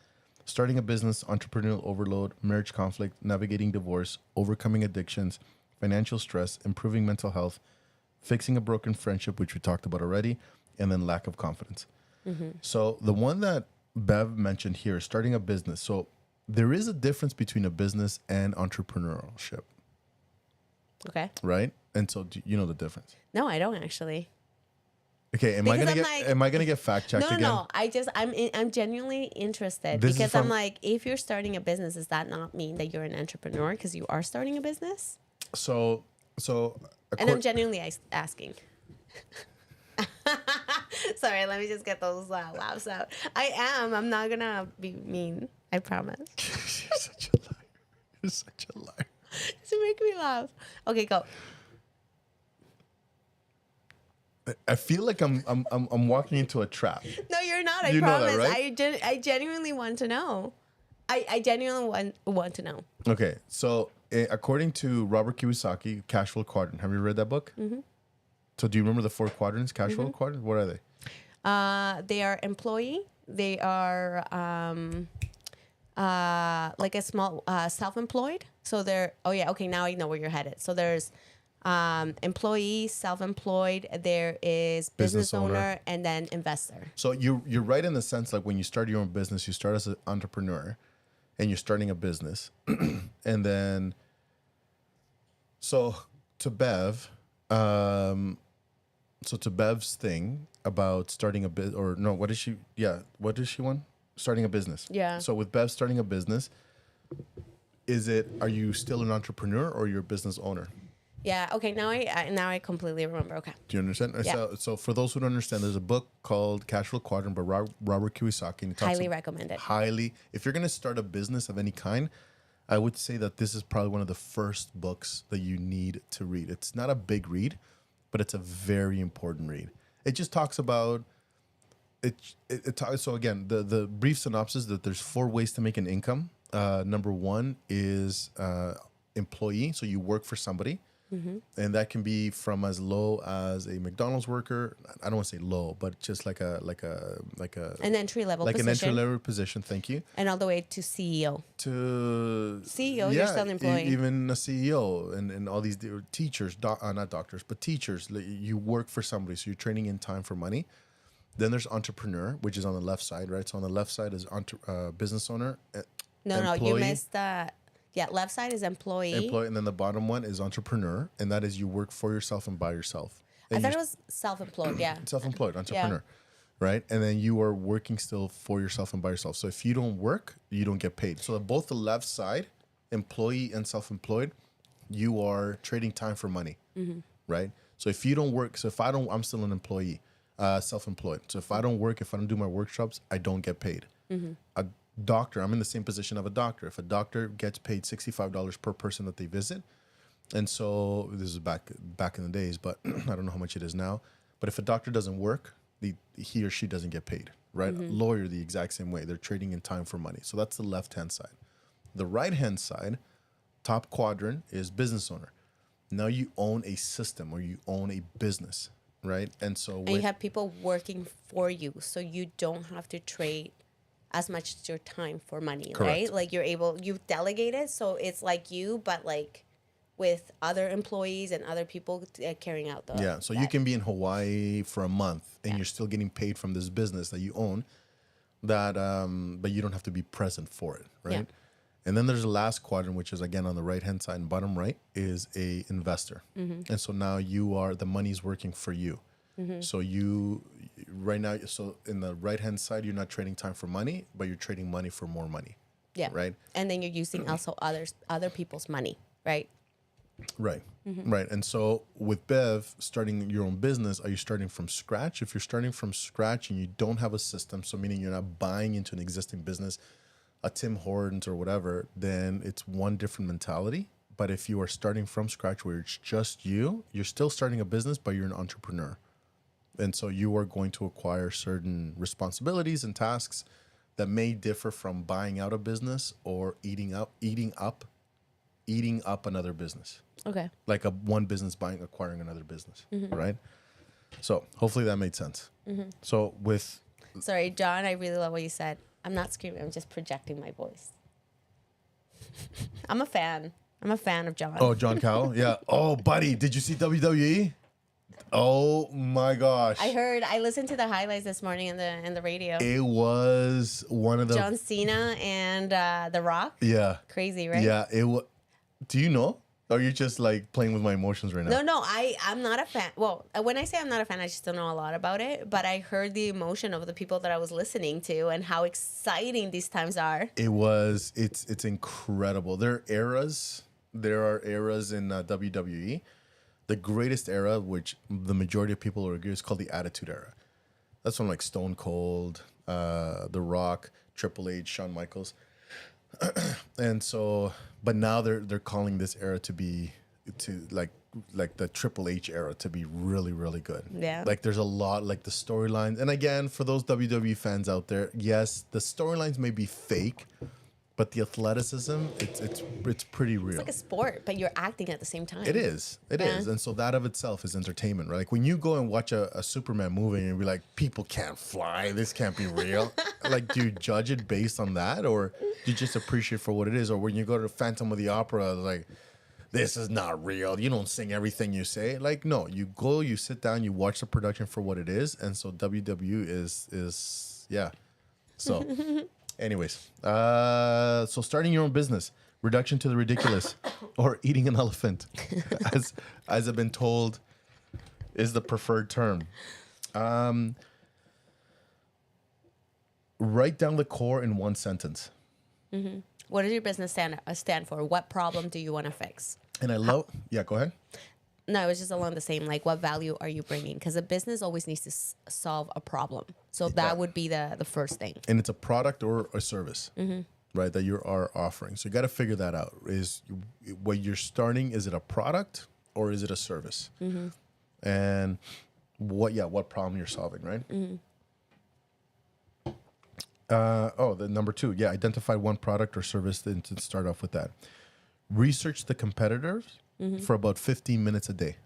Starting a business, entrepreneurial overload, marriage conflict, navigating divorce, overcoming addictions, financial stress, improving mental health, fixing a broken friendship, which we talked about already, and then lack of confidence. Mm-hmm. So the one that Bev mentioned here, starting a business. So there is a difference between a business and entrepreneurship.
Okay.
Right? And so do you know the difference?
No, I don't actually.
Okay, am I gonna get fact checked again?
No. I'm genuinely interested because I'm like, if you're starting a business, does that not mean that you're an entrepreneur because you are starting a business?
So
And I'm genuinely asking. Sorry, let me just get those laughs out. I'm not gonna be mean. I promise.
You're such a liar. You're such a liar.
To make me laugh. Okay, go.
I feel like I'm walking into a trap.
No, you're not. I
You know
promise.
that, right?
I genuinely want to know. I genuinely want to know.
Okay, so according to Robert Kiyosaki, Cash Flow Quadrant. Have you read that book? Mm-hmm. So do you remember the 4 quadrants? Cash Flow Quadrant. What are they?
They are employee. They are like a small self-employed. So they're okay. Now I know where you're headed. So there's employee, self-employed. There is business owner, and then investor.
So you're right in the sense like when you start your own business, you start as an entrepreneur, and you're starting a business, and then so to Bev, to Bev's thing about starting a bit or no, what does she want? Starting a business.
Yeah.
So with Bev starting a business, are you still an entrepreneur or you're a business owner?
Yeah. Okay. Now I completely remember. Okay.
Do you understand?
Yeah.
So for those who don't understand, there's a book called Cash Flow Quadrant by Robert Kiyosaki. And
Highly recommend it.
If you're going to start a business of any kind, I would say that this is probably one of the first books that you need to read. It's not a big read, but it's a very important read. It just talks about it. So again, the brief synopsis that there's 4 ways to make an income. Number 1 is employee. So you work for somebody. Mm-hmm. And that can be from as low as a McDonald's worker. I don't want to say low, but just like an entry level position. An entry level position. Thank you.
And all the way to CEO.
To
CEO, you're still an employee.
Even a CEO and all these teachers, not doctors, but teachers. You work for somebody, so you're trading in time for money. Then there's entrepreneur, which is on the left side, right? So on the left side is business owner.
No, you
employee,
missed the. Yeah, left side is employee.
and then the bottom one is entrepreneur, and that is you work for yourself and by yourself.
I
And
thought
you-
it was self-employed. Yeah.
self-employed entrepreneur, right? And then you are working still for yourself and by yourself. So if you don't work, you don't get paid. So both the left side, employee and self-employed, you are trading time for money, right? So if you don't work, so if I don't, I'm still an employee, self-employed. So if I don't work, if I don't do my workshops, I don't get paid. A doctor, I'm in the same position of a doctor. If a doctor gets paid $65 per person that they visit, and so this is back in the days, but I don't know how much it is now. But if a doctor doesn't work, he or she doesn't get paid, right? A lawyer, the exact same way. They're trading in time for money. So that's the left-hand side. The right-hand side, top quadrant, is business owner. Now you own a system or you own a business, right? And so
And you have people working for you, so you don't have to trade as much as your time for money,
Correct.
right? Like you delegate it, so it's like you, but like with other employees and other people carrying out the.
yeah, so you can be in Hawaii for a month and you're still getting paid from this business that you own, that but you don't have to be present for it, right?
Yeah.
And then there's the last quadrant, which is again on the right hand side and bottom right, is a investor. And so now the money's working for you. So you right now, so in the right hand side, you're not trading time for money, but you're trading money for more money.
Yeah.
Right.
And then you're using also other people's money, right?
Right. Right. And so with Bev, starting your own business, are you starting from scratch? If you're starting from scratch and you don't have a system, so meaning you're not buying into an existing business, a Tim Hortons or whatever, then it's one different mentality. But if you are starting from scratch where it's just you're still starting a business, but you're an entrepreneur. And so you are going to acquire certain responsibilities and tasks that may differ from buying out a business or eating up another business.
Okay.
Like one business acquiring another business, right? So hopefully that made sense. So with
Sorry, John, I really love what you said. I'm not screaming, I'm just projecting my voice. I'm a fan of John.
John Cowell, yeah. Oh, buddy, did you see WWE? Oh my gosh!
I listened to the highlights this morning in the radio.
It was one of the
John Cena and The Rock.
yeah,
Crazy, right?
yeah. It was. Do you know? Or are you just like playing with my emotions right now?
No, I'm not a fan. Well, when I say I'm not a fan, I just don't know a lot about it. But I heard the emotion of the people that I was listening to and how exciting these times are.
It's incredible. There are eras in WWE. The greatest era, which the majority of people will agree, is called the Attitude Era. That's from like Stone Cold, The Rock, Triple H, Shawn Michaels. And so, but now they're calling this era to like the Triple H era to be really, really good.
Yeah.
Like there's a lot, like the storylines. And again, for those WWE fans out there, yes, the storylines may be fake, but the athleticism, it's pretty real.
It's like a sport, but you're acting at the same time.
It is. It is. And so that of itself is entertainment, right? Like when you go and watch a Superman movie and be like, people can't fly, this can't be real. Like, do you judge it based on that? Or do you just appreciate for what it is? Or when you go to Phantom of the Opera, like, this is not real. You don't sing everything you say. Like, no, you go, you sit down, you watch the production for what it is. And so WWE is yeah. So anyways, so starting your own business, reduction to the ridiculous, or eating an elephant, as I've been told, is the preferred term. Write down the core in one sentence.
What does your business stand for? What problem do you want to fix?
And I love, yeah, go ahead.
No, it was just along the same, like, what value are you bringing? Because a business always needs to solve a problem. So that would be the first thing.
And it's a product or a service, right, that you are offering. So you got to figure that out. What you're starting, is it a product or is it a service? And what problem you're solving, right? The number 2, identify one product or service and to start off with that. Research the competitors for about 15 minutes a day.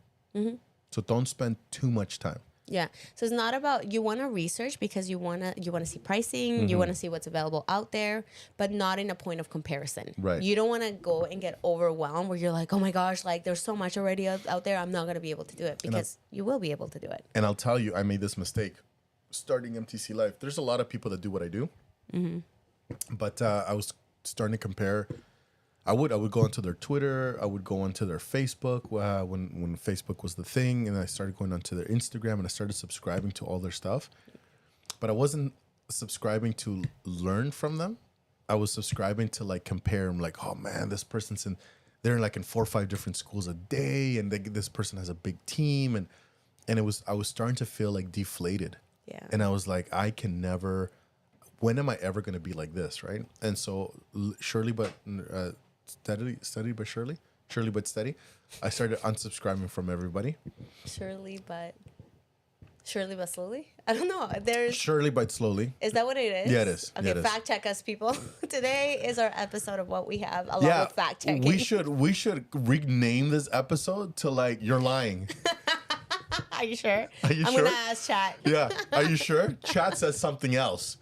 So don't spend too much time.
Yeah. So it's not about, you want to research because you want to see pricing, you want to see what's available out there, but not in a point of comparison.
Right.
You don't want to go and get overwhelmed where you're like, oh my gosh, like there's so much already out there. I'm not going to be able to do it, because you will be able to do it.
And I'll tell you, I made this mistake. starting MTClife, there's a lot of people that do what I do, but I was starting to compare. I would go onto their Twitter. I would go onto their Facebook when Facebook was the thing, and I started going onto their Instagram, and I started subscribing to all their stuff. But I wasn't subscribing to learn from them. I was subscribing to like compare them. Like, oh man, this person's they're in like in 4 or 5 different schools a day, and this person has a big team, and I was starting to feel like deflated.
Yeah.
And I was like, I can never. When am I ever going to be like this, right? And so surely but steady but surely but steady, I started unsubscribing from everybody.
Surely but slowly. I don't know. There's
Surely but slowly.
Is that what it is?
Yeah, it is.
Okay,
Yeah, it is.
fact check us, people. Today is our episode of what we have, along with fact checking.
we should rename this episode to like you're lying.
Are you sure?
Are you
I'm
sure?
gonna ask chat.
Yeah. Are you sure? Chat says something else.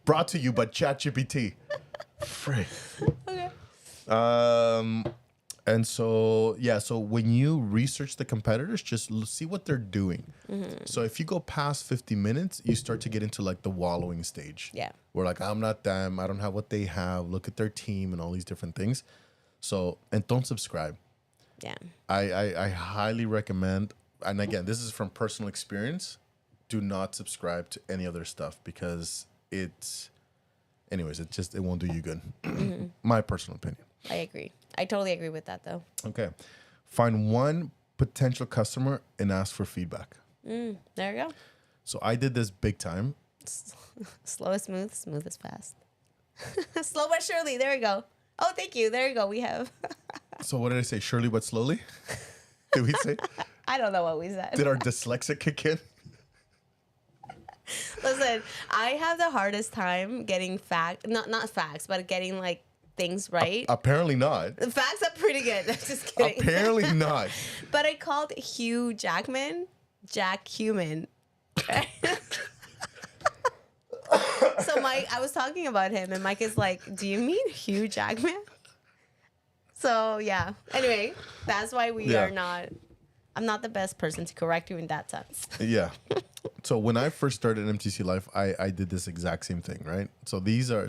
Brought to you by ChatGPT. Frick.
Okay.
And so when you research the competitors, just see what they're doing. So if you go past 50 minutes, you start to get into like the wallowing stage.
Yeah.
Where like, I'm not them. I don't have what they have. Look at their team and all these different things. So, and don't subscribe.
Yeah.
I highly recommend, and again, this is from personal experience, do not subscribe to any other stuff because it won't do you good. My personal opinion.
I agree. I totally agree with that, though.
Okay. Find one potential customer and ask for feedback.
There you go.
So I did this big time.
Slow is smooth, smooth is fast. Slow but surely. There we go. Oh, thank you. There you go. We have.
So what did I say? Surely but slowly? Did we say?
I don't know what we said.
Did our dyslexic kick in?
Listen, I have the hardest time getting not facts, but getting like things right.
Apparently not.
The facts are pretty good. Just kidding.
Apparently not.
But I called Hugh Jackman Jack Human. So I was talking about him, and Mike is like, "Do you mean Hugh Jackman?" So yeah. Anyway, that's why we
Yeah.
are not. I'm not the best person to correct you in that sense.
Yeah. So when I first started MTClife, I did this exact same thing, right? So these are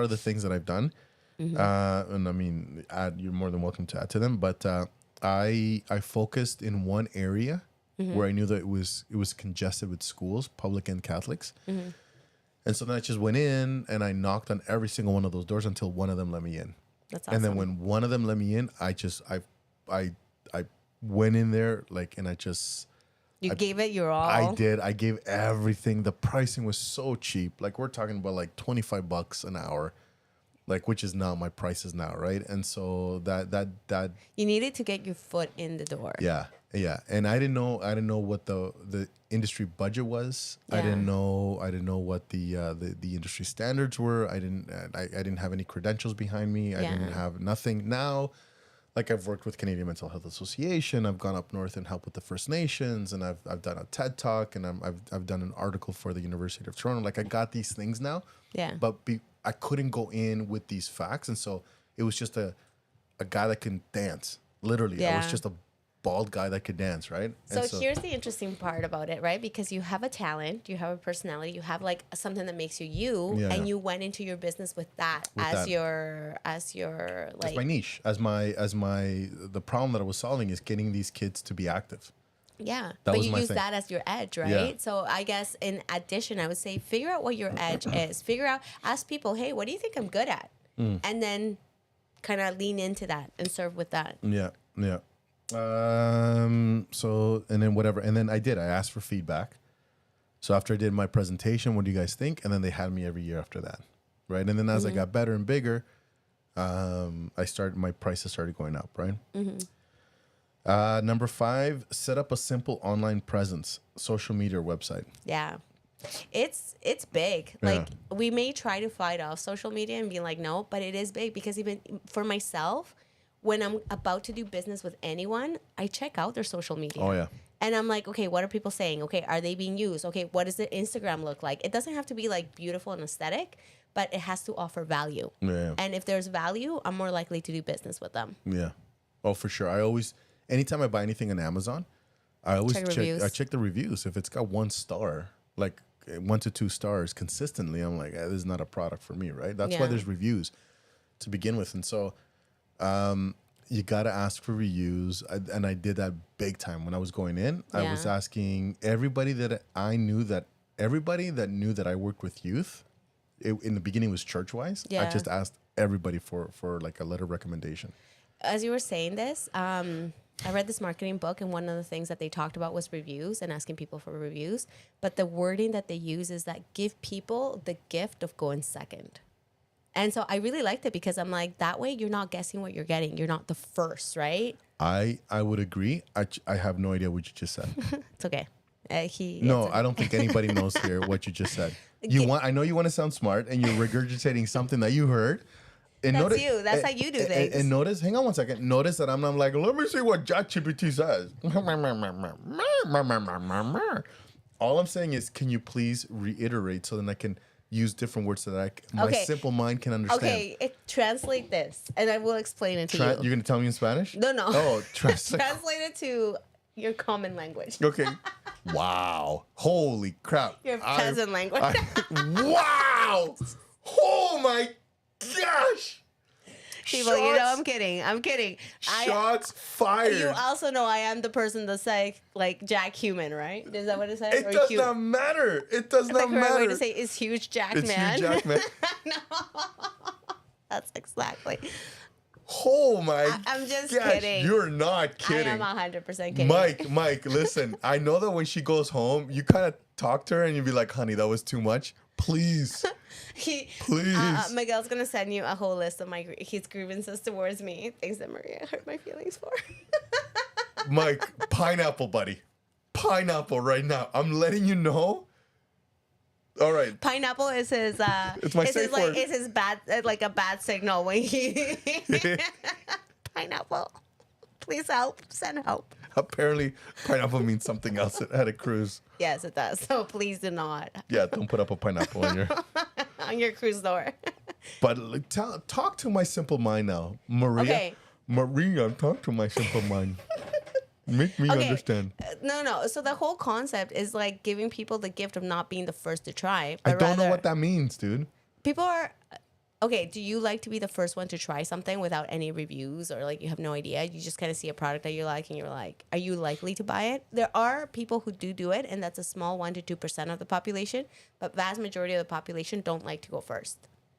the things that I've done, and I mean, you're more than welcome to add to them. But I focused in one area where I knew that it was congested with schools, public and Catholics, and so then I just went in and I knocked on every single one of those doors until one of them let me in.
That's awesome.
And then when one of them let me in, I went in there and I
gave it your all.
I did. I gave everything. The pricing was so cheap. Like we're talking about like $25 an hour, like which is not my prices now, right? And so that
You needed to get your foot in the door.
yeah. And I didn't know what the industry budget was.
Yeah.
I didn't know what the industry standards were. I didn't have any credentials behind me. I didn't have nothing. Now, like I've worked with Canadian Mental Health Association. I've gone up north and helped with the First Nations, and I've done a TED Talk, and I've done an article for the University of Toronto. Like I got these things now.
Yeah.
But I couldn't go in with these facts, and so it was just a guy that can dance. Literally, I was
Yeah.
just a bald guy that could dance, right?
So,
And
here's the interesting part about it, right? Because you have a talent, you have a personality, you have like something that makes you you,
Yeah,
and
yeah.
you went into your business with that as your like
as my niche, as my the problem that I was solving is getting these kids to be active.
yeah.
That
But
was
you
my
use
thing.
that as your edge, right?
Yeah.
So I guess in addition, I would say figure out what your edge is. Ask people, hey, what do you think I'm good at?
Mm.
And then kind of lean into that and serve with that.
Yeah. So and then whatever, and then I asked for feedback. So after I did my presentation, what do you guys think? And then they had me every year after that, right? And then as I got better and bigger, my prices started going up, right? Number 5, set up a simple online presence, social media or website.
Yeah. It's big.
Yeah.
Like we may try to fight off social media and be like, no, but it is big because even for myself, when I'm about to do business with anyone, I check out their social media.
Oh, yeah.
And I'm like, okay, what are people saying? Okay, are they being used? Okay, what does their Instagram look like? It doesn't have to be like beautiful and aesthetic, but it has to offer value.
Yeah.
And if there's value, I'm more likely to do business with them.
Yeah. Oh, for sure. Anytime I buy anything on Amazon, I always
Check reviews.
I check the reviews. If it's got 1 star, like 1 to 2 stars consistently, I'm like, this is not a product for me, right? That's why
Yeah.
there's reviews to begin with. And so you got to ask for reviews. And I did that big time when I was going in. I was
Yeah.
asking everybody that I knew that knew that I worked with youth. In the beginning, it was church-wise. I
Yeah.
just asked everybody for like a letter of recommendation.
As you were saying this, I read this marketing book, and one of the things that they talked about was reviews and asking people for reviews. But the wording that they use is that give people the gift of going second. And so I really liked it because I'm like, that way you're not guessing what you're getting. You're not the first, right?
I would agree. I have no idea what you just said.
It's okay.
No, I don't think anybody knows here what you just said. I know you want to sound smart, and you're regurgitating something that you heard. And
That's you. That's how you do things.
And notice, hang on one second. Notice that I'm not like, let me see what ChatGPT says. All I'm saying is, can you please reiterate so then I can use different words so that my
Okay.
simple mind can understand.
Okay, translate this, and I will explain it to
You're
you.
going to tell me in Spanish?
No.
Oh, translate.
Translate it to your common language.
Okay. Wow. Holy crap.
Your peasant language.
Wow. Oh my gosh.
People, you know I'm kidding. I'm kidding.
Shots fired.
You also know I am the person that say like Jack Human, right? Is that what it says?
It does not matter. It does
The
not
correct way
matter.
to say is huge Jack
It's
man.
Hugh Jackman.
That's exactly.
Oh my
I'm just
gosh.
kidding.
You're not kidding.
I am 100% kidding.
Mike, listen. I know that when she goes home, you kind of talk to her and you be like, honey, that was too much. Please. Please.
Miguel's gonna send you a whole list of his grievances towards me, things that Maria hurt my feelings for.
Mike, pineapple, buddy. Pineapple right now. I'm letting you know. All right.
Pineapple is his.
It's my safe word.
It's his bad, like a bad signal when he. Pineapple, please help. Send help.
Apparently, pineapple means something else at a cruise.
Yes, it does. So please do not
Yeah, don't put up a pineapple on your.
on your cruise door.
But like, talk to my simple mind now, Maria.
Okay.
Maria, talk to my simple mind. Make me understand.
No. So the whole concept is like giving people the gift of not being the first to try.
I
But
don't know
rather-
what that means, dude.
people are okay. Do you like to be the first one to try something without any reviews, or like you have no idea? You just kind of see a product that you like and you're like, are you likely to buy it? There are people who do it, and that's a small 1 to 2% of the population, but vast majority of the population don't like to go first.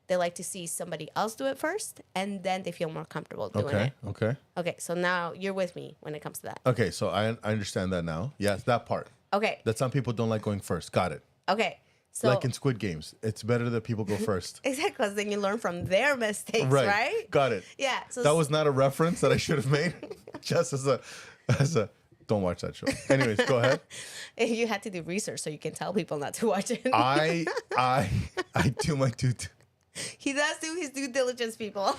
They like to see somebody else do it first, and then they feel more comfortable doing it.
Okay.
Okay, so now you're with me when it comes to that.
Okay, so I understand that now. Yes, that part.
Okay,
That some people don't like going first. Got it.
okay. So
Like in Squid Games, it's better that people go first.
exactly, because then you learn from their mistakes, right?
Got it.
Yeah. So
That was not a reference that I should have made. Just as a don't watch that show. Anyways, go ahead.
you had to do research so you can tell people not to watch it.
I do my due.
He does do his due diligence, people.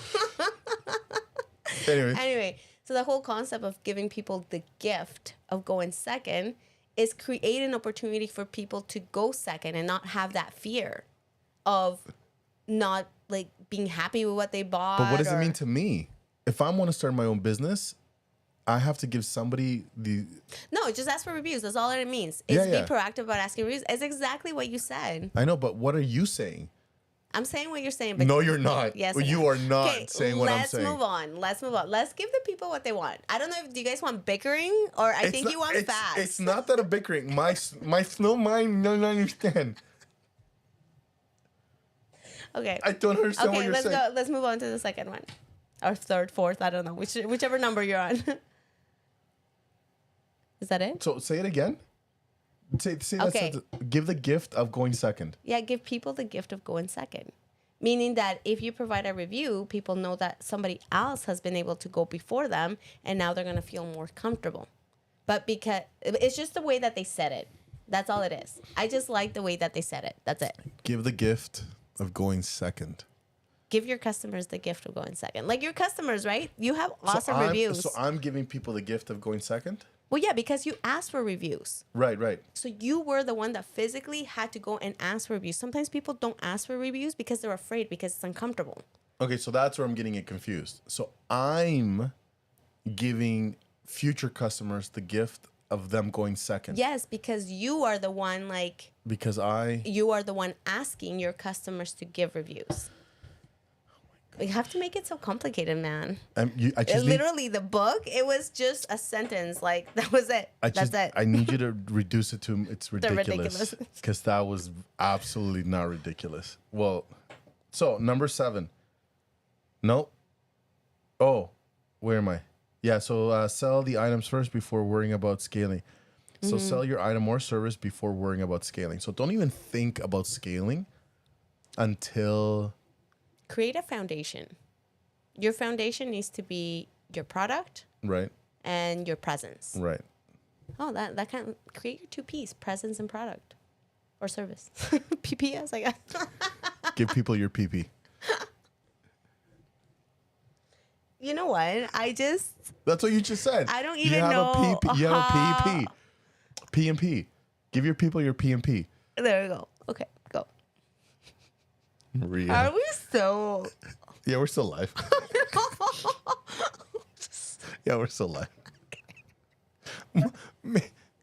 Anyways,
Anyway, so the whole concept of giving people the gift of going second is create an opportunity for people to go second and not have that fear of not like being happy with what they bought.
but what does it
or-
mean to me? If I want to start my own business, I have to give somebody the.
No, just ask for reviews. That's all it means.
Yeah,
It's
yeah.
be proactive about asking reviews. It's exactly what you said.
I know, but what are you saying?
I'm saying what you're saying, but
No, you're not.
Yes,
Well,
I
you
am.
are not
Okay,
saying what I'm saying.
Let's move on. Let's give the people what they want. I don't know if do you guys want bickering or I think you want fast.
It's not that I'm bickering. My slow mind don't understand.
Okay.
I don't understand what
Okay,
you're
let's
saying.
go. Let's move on to the second one, or third, fourth. I don't know whichever number you're on. Is that it?
So say it again. Say that
Okay.
sentence. Give the gift of going second.
Yeah, give people the gift of going second. Meaning that if you provide a review, people know that somebody else has been able to go before them, and now they're going to feel more comfortable. But because it's just the way that they said it. That's all it is. I just like the way that they said it. That's it.
Give the gift of going second.
Give your customers the gift of going second. Like your customers, right? You have awesome
I'm,
reviews.
So I'm giving people the gift of going second?
Well, yeah, because you asked for reviews.
Right.
So you were the one that physically had to go and ask for reviews. Sometimes people don't ask for reviews because they're afraid, because it's uncomfortable.
Okay, so that's where I'm getting it confused. So I'm giving future customers the gift of them going second.
Yes, because you are the one
Because
you are the one asking your customers to give reviews. You have to make it so complicated, man.
I just
Literally, the book, it was just a sentence. Like, that was it. That's it.
I need you to reduce it to it's ridiculous.
ridiculous.
Because that was absolutely not ridiculous. Well, so number 7. Nope. Oh, where am I? Yeah, so sell the items first before worrying about scaling. So sell your item or service before worrying about scaling. So don't even think about scaling until...
Create a foundation. Your foundation needs to be your product
Right.
and your presence.
Right.
Oh, that kind of create your 2 Ps, presence and product or service. PPS, I guess.
Give people your PP.
You know what?
That's what you just said.
I don't even know
You have a
how-
PP. P and P. Give your people your P and P.
There we go. Okay, go.
Maria.
Are we so...
Yeah, we're still live. Yeah, we're still live.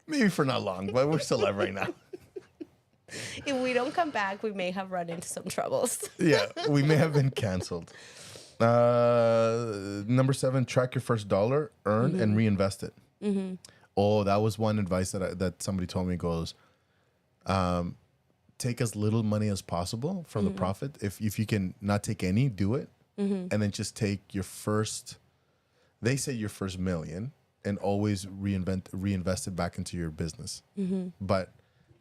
Maybe for not long, but we're still live right now.
If we don't come back, we may have run into some troubles.
Yeah, we may have been canceled. Number 7, track your first dollar, earn and reinvest it. Oh, that was one advice that somebody told me goes, take as little money as possible from the profit. If you can not take any, do it. And then just take your first, they say your first million and always reinvest it back into your business. But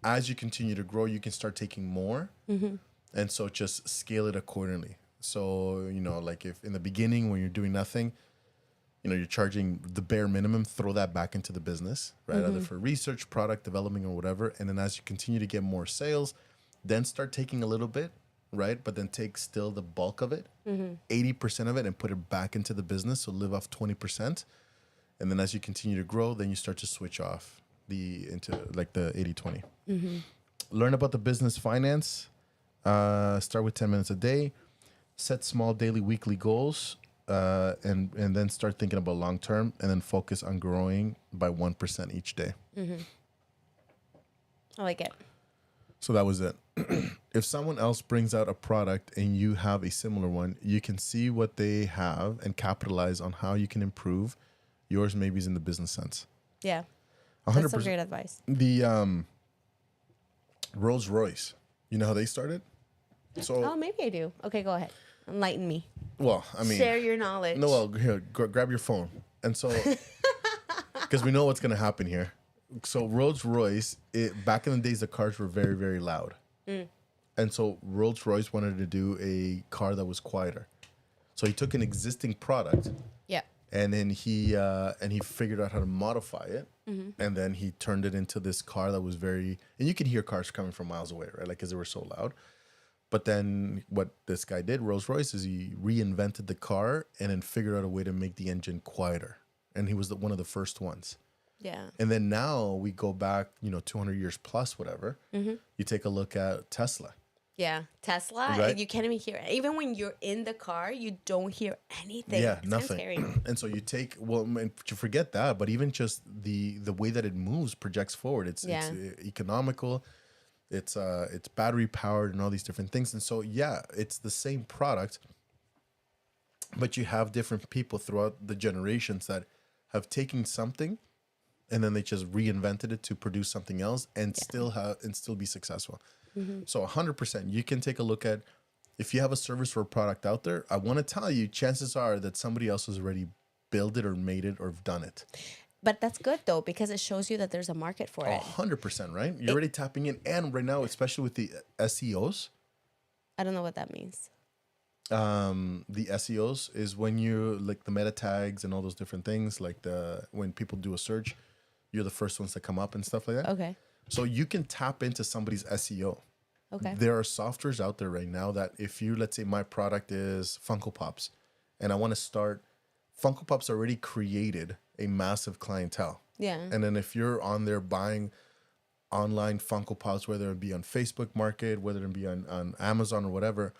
as you continue to grow, you can start taking more. And so just scale it accordingly. So, like if in the beginning when you're doing nothing, you're charging the bare minimum, throw that back into the business, right? Either for research, product development, or whatever. And then as you continue to get more sales, then start taking a little bit, right? But then take still the bulk of it, 80% of it, and put it back into the business. So live off 20%. And then as you continue to grow, then you start to switch off into like the 80-20. Learn about the business finance. Start with 10 minutes a day. Set small daily, weekly goals. And then start thinking about long term, and then focus on growing by 1% each day.
I like it.
So that was it. If someone else brings out a product and you have a similar one, you can see what they have and capitalize on how you can improve. Yours maybe is in the business sense.
Yeah.
100%.
That's some great advice.
The Rolls Royce, you know how they started? So
Oh, maybe I do. Okay, go ahead. Enlighten me.
well, I mean,
Share your knowledge.
no, well, here, grab your phone. And so, because we know what's going to happen here. So Rolls Royce, back in the days, the cars were very, very loud. And so Rolls Royce wanted to do a car that was quieter. So he took an existing product,
Yeah.
and then he figured out how to modify it. And then he turned it into this car that was very, and you could hear cars coming from miles away, right? Like, because they were so loud. But then what this guy did, Rolls Royce, is he reinvented the car and then figured out a way to make the engine quieter. And he was one of the first ones.
Yeah.
And then now we go back, 200 years plus, whatever. You take a look at Tesla.
Yeah. Tesla,
Right.
you can't even hear it. Even when you're in the car, you don't hear anything.
Yeah,
It's kind of
nothing.
scary.
And so you take, and you forget that, but even just the way that it moves projects forward. It's economical. It's battery powered and all these different things. And so, yeah, it's the same product, but you have different people throughout the generations that have taken something and then they just reinvented it to produce something else and still be successful. So 100%, you can take a look at, if you have a service or a product out there, I want to tell you, chances are that somebody else has already built it or made it or done it.
But that's good, though, because it shows you that there's a market for it.
100%, right? You're already tapping in. And right now, especially with the SEOs,
I don't know what that means.
the SEOs is when you like the meta tags and all those different things, like when people do a search, you're the first ones that come up and stuff like that.
Okay.
So you can tap into somebody's SEO.
Okay.
There are softwares out there right now that if you, let's say my product is Funko Pops and I want to start, Funko Pops already created a massive clientele.
Yeah.
And then if you're on there buying online Funko Pops, whether it be on Facebook Market, whether it be on Amazon or whatever,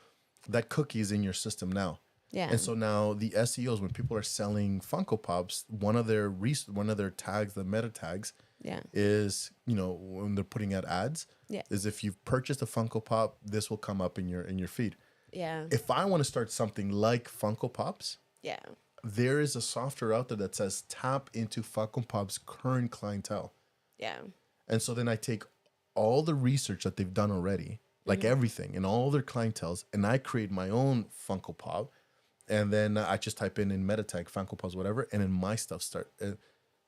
that cookie is in your system now.
Yeah.
And so now the SEOs, when people are selling Funko Pops, one of their tags, the meta tags,
Yeah.
is, when they're putting out ads,
Yeah.
is if you've purchased a Funko Pop, this will come up in your feed.
Yeah.
If I want to start something like Funko Pops,
Yeah.
there is a software out there that says tap into Funko Pop's current clientele.
Yeah.
And so then I take all the research that they've done already, like everything, and all their clienteles, and I create my own Funko Pop. And then I just type in meta tag, Funko Pops, whatever, and then my stuff start.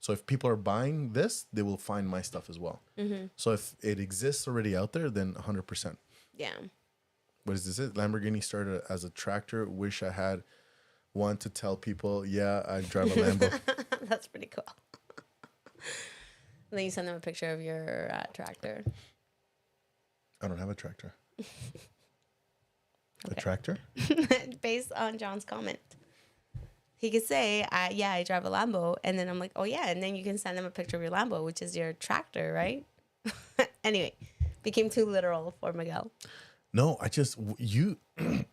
So if people are buying this, they will find my stuff as well. So if it exists already out there, then 100%.
Yeah.
What is this? Lamborghini started as a tractor. Wish I had one to tell people, yeah, I drive a Lambo.
That's pretty cool. And then you send them a picture of your tractor.
I don't have a tractor. A tractor?
Based on John's comment. He could say, I drive a Lambo. And then I'm like, oh, yeah. And then you can send them a picture of your Lambo, which is your tractor, right? Anyway, became too literal for Miguel.
No, you.
Am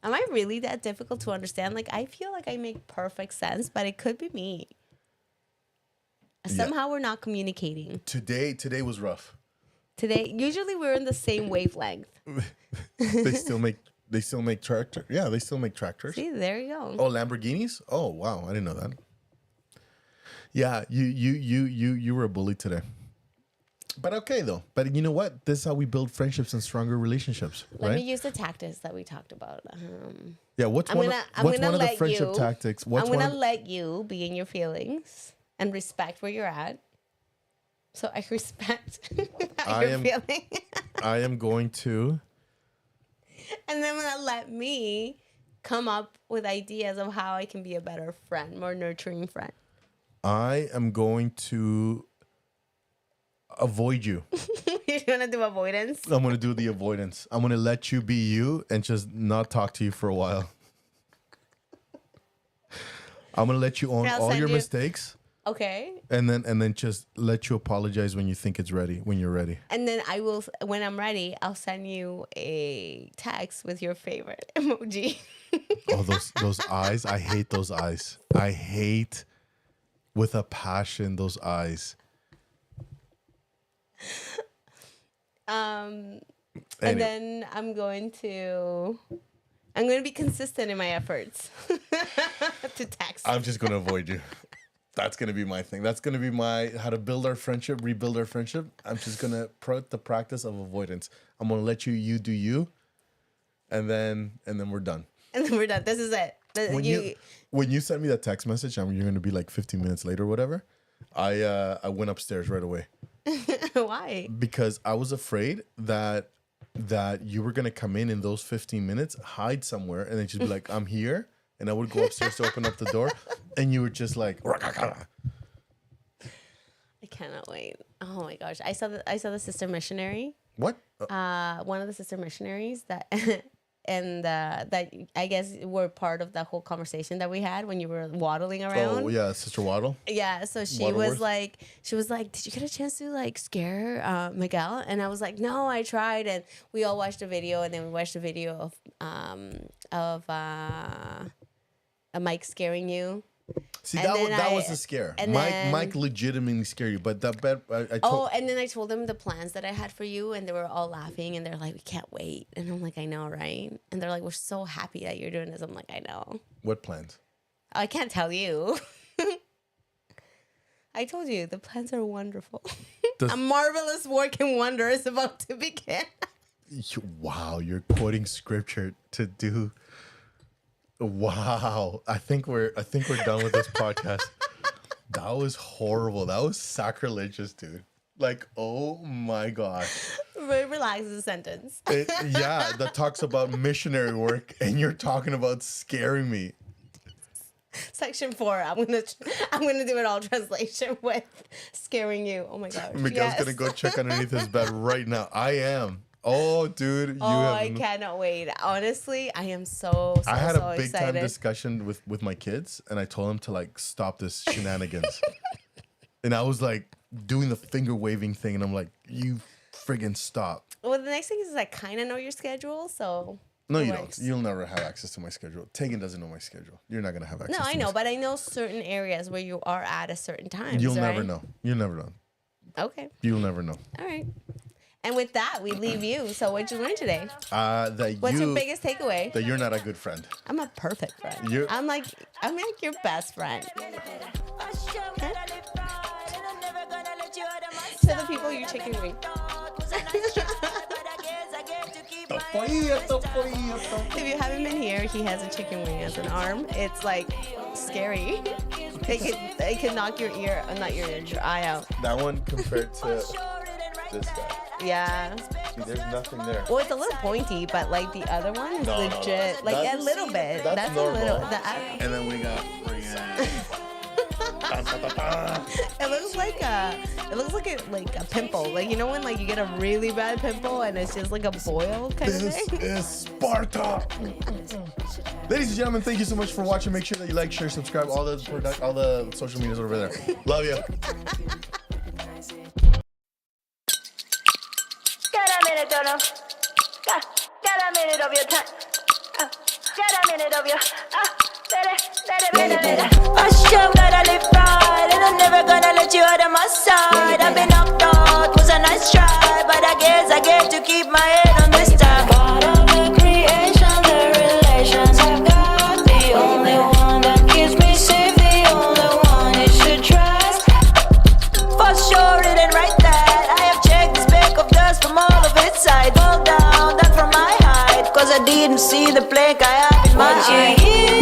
I really that difficult to understand? Like, I feel like I make perfect sense, but it could be me. Somehow we're not communicating.
Today was rough.
Today, usually we're in the same wavelength.
They still make tractor. Yeah, they still make tractors.
See, there you go.
Oh, Lamborghinis? Oh, wow, I didn't know that. Yeah, you were a bully today. But okay though. But you know what? This is how we build friendships and stronger relationships,
Let
right?
me use the tactics that we talked about.
Yeah, what's
I'm
one
gonna
of the
let
friendship
you-
tactics?
I'm gonna let you be in your feelings and respect where you're at. So I respect how
I
you're
am-
feeling.
I am going to.
And then I'm gonna let me come up with ideas of how I can be a better friend, more nurturing friend.
I am going to avoid you.
You're gonna do avoidance.
I'm going to do the avoidance. I'm going to let you be you and just not talk to you for a while. I'm going to let you own
I'll
all
send
your
you-
mistakes
Okay.
and then just let you apologize when you think it's ready, when you're ready.
And then I will, when I'm ready, I'll send you a text with your favorite emoji.
Oh, those eyes. I hate those eyes. I hate with a passion those eyes.
And
Anyway.
then I'm going to be consistent in my efforts to text.
I'm just going to avoid you. That's going to be my thing. That's going to be my how to build our friendship, rebuild our friendship. I'm just going to put the practice of avoidance. I'm going to let you do you. And then we're done.
And then we're done. This is it.
When you sent me that text message, you're going to be like 15 minutes late or whatever. I went upstairs right away
Why?
because I was afraid that you were going to come in those 15 minutes, hide somewhere, and then just be like, I'm here. And I would go upstairs to open up the door, and you were just like,
I cannot wait. Oh my gosh. I saw the Sister Missionary.
what?
One of the Sister Missionaries that and that I guess were part of the whole conversation that we had when you were waddling around.
Oh, yeah, Sister Waddle.
Yeah, so she was like, did you get a chance to like scare Miguel? And I was like, no, I tried. And we all watched a video, and then we watched a video of a Mike scaring you.
See,
And then
that was a scare.
and
Mike
then-
legitimately scared you, but that bet I
Oh,
told.
and then I told them the plans that I had for you, and they were all laughing, and they're like, we can't wait. And I'm like, I know, right? And they're like, we're so happy that you're doing this. I'm like, I know.
What plans?
I can't tell you. I told you, the plans are wonderful.
Does-
A marvelous work and wonder is about to begin.
Wow, you're quoting scripture to do. Wow, I think we're done with this podcast. That was horrible. That was sacrilegious, dude. Like, oh my gosh.
Relax is a sentence.
Yeah, that talks about missionary work, and you're talking about scaring me.
Section 4. I'm gonna do it all translation with scaring you. Oh my gosh.
Miguel's
yes.
gonna go check underneath his bed right now. I am. Oh, dude,
Oh, I cannot wait. Honestly, I am so
I had a big
excited.
time discussion with my kids, and I told them to like stop this shenanigans. And I was like doing the finger waving thing, and I'm like, you friggin' stop.
Well, the next thing is I kind of know your schedule, so
No,
It
you
works.
don't. You'll never have access to my schedule. Tegan doesn't know my schedule. You're not gonna have access.
No,
to
I
my
know, but I know certain areas where you are at a certain time.
You'll never know. You'll never know.
Okay.
You'll never know.
All right. And with that, we leave you. So what'd you learn today?
What's
your biggest takeaway?
That you're not a good friend.
I'm a perfect friend.
You're-
I'm like your best friend. To the people you chicken wing. If you haven't been here, he has a chicken wing as an arm. It's like scary. It can knock your ear, not your ear, your eye out.
That one compared to this guy.
Yeah.
See, there's nothing there.
Well, it's a little pointy, but like the other one is
No, no,
legit. Like
that's-
a little bit.
that's
That's a
normal.
little.
And then we got
It looks like a pimple. Like you know when like you get a really bad pimple and it's just like a boil kind of
This
thing.
is Sparta. Ladies and gentlemen, thank you so much for watching. Make sure that you like, share, subscribe. All the social medias over there. Love you.
Get a minute, don't know. Get a minute of your time. Get a minute of your.
I sure gotta live right, and I'm never gonna let you out of my side. I've been knocked out, was a nice try, but I guess I get to keep my head on this time. Part of the creation, the relations I've got, the only one that keeps me safe, the only one you should trust. For sure, it ain't right that I have checked the speck of dust from all of its side. Fall down, that from my height, cause I didn't see the plank I have in my eye.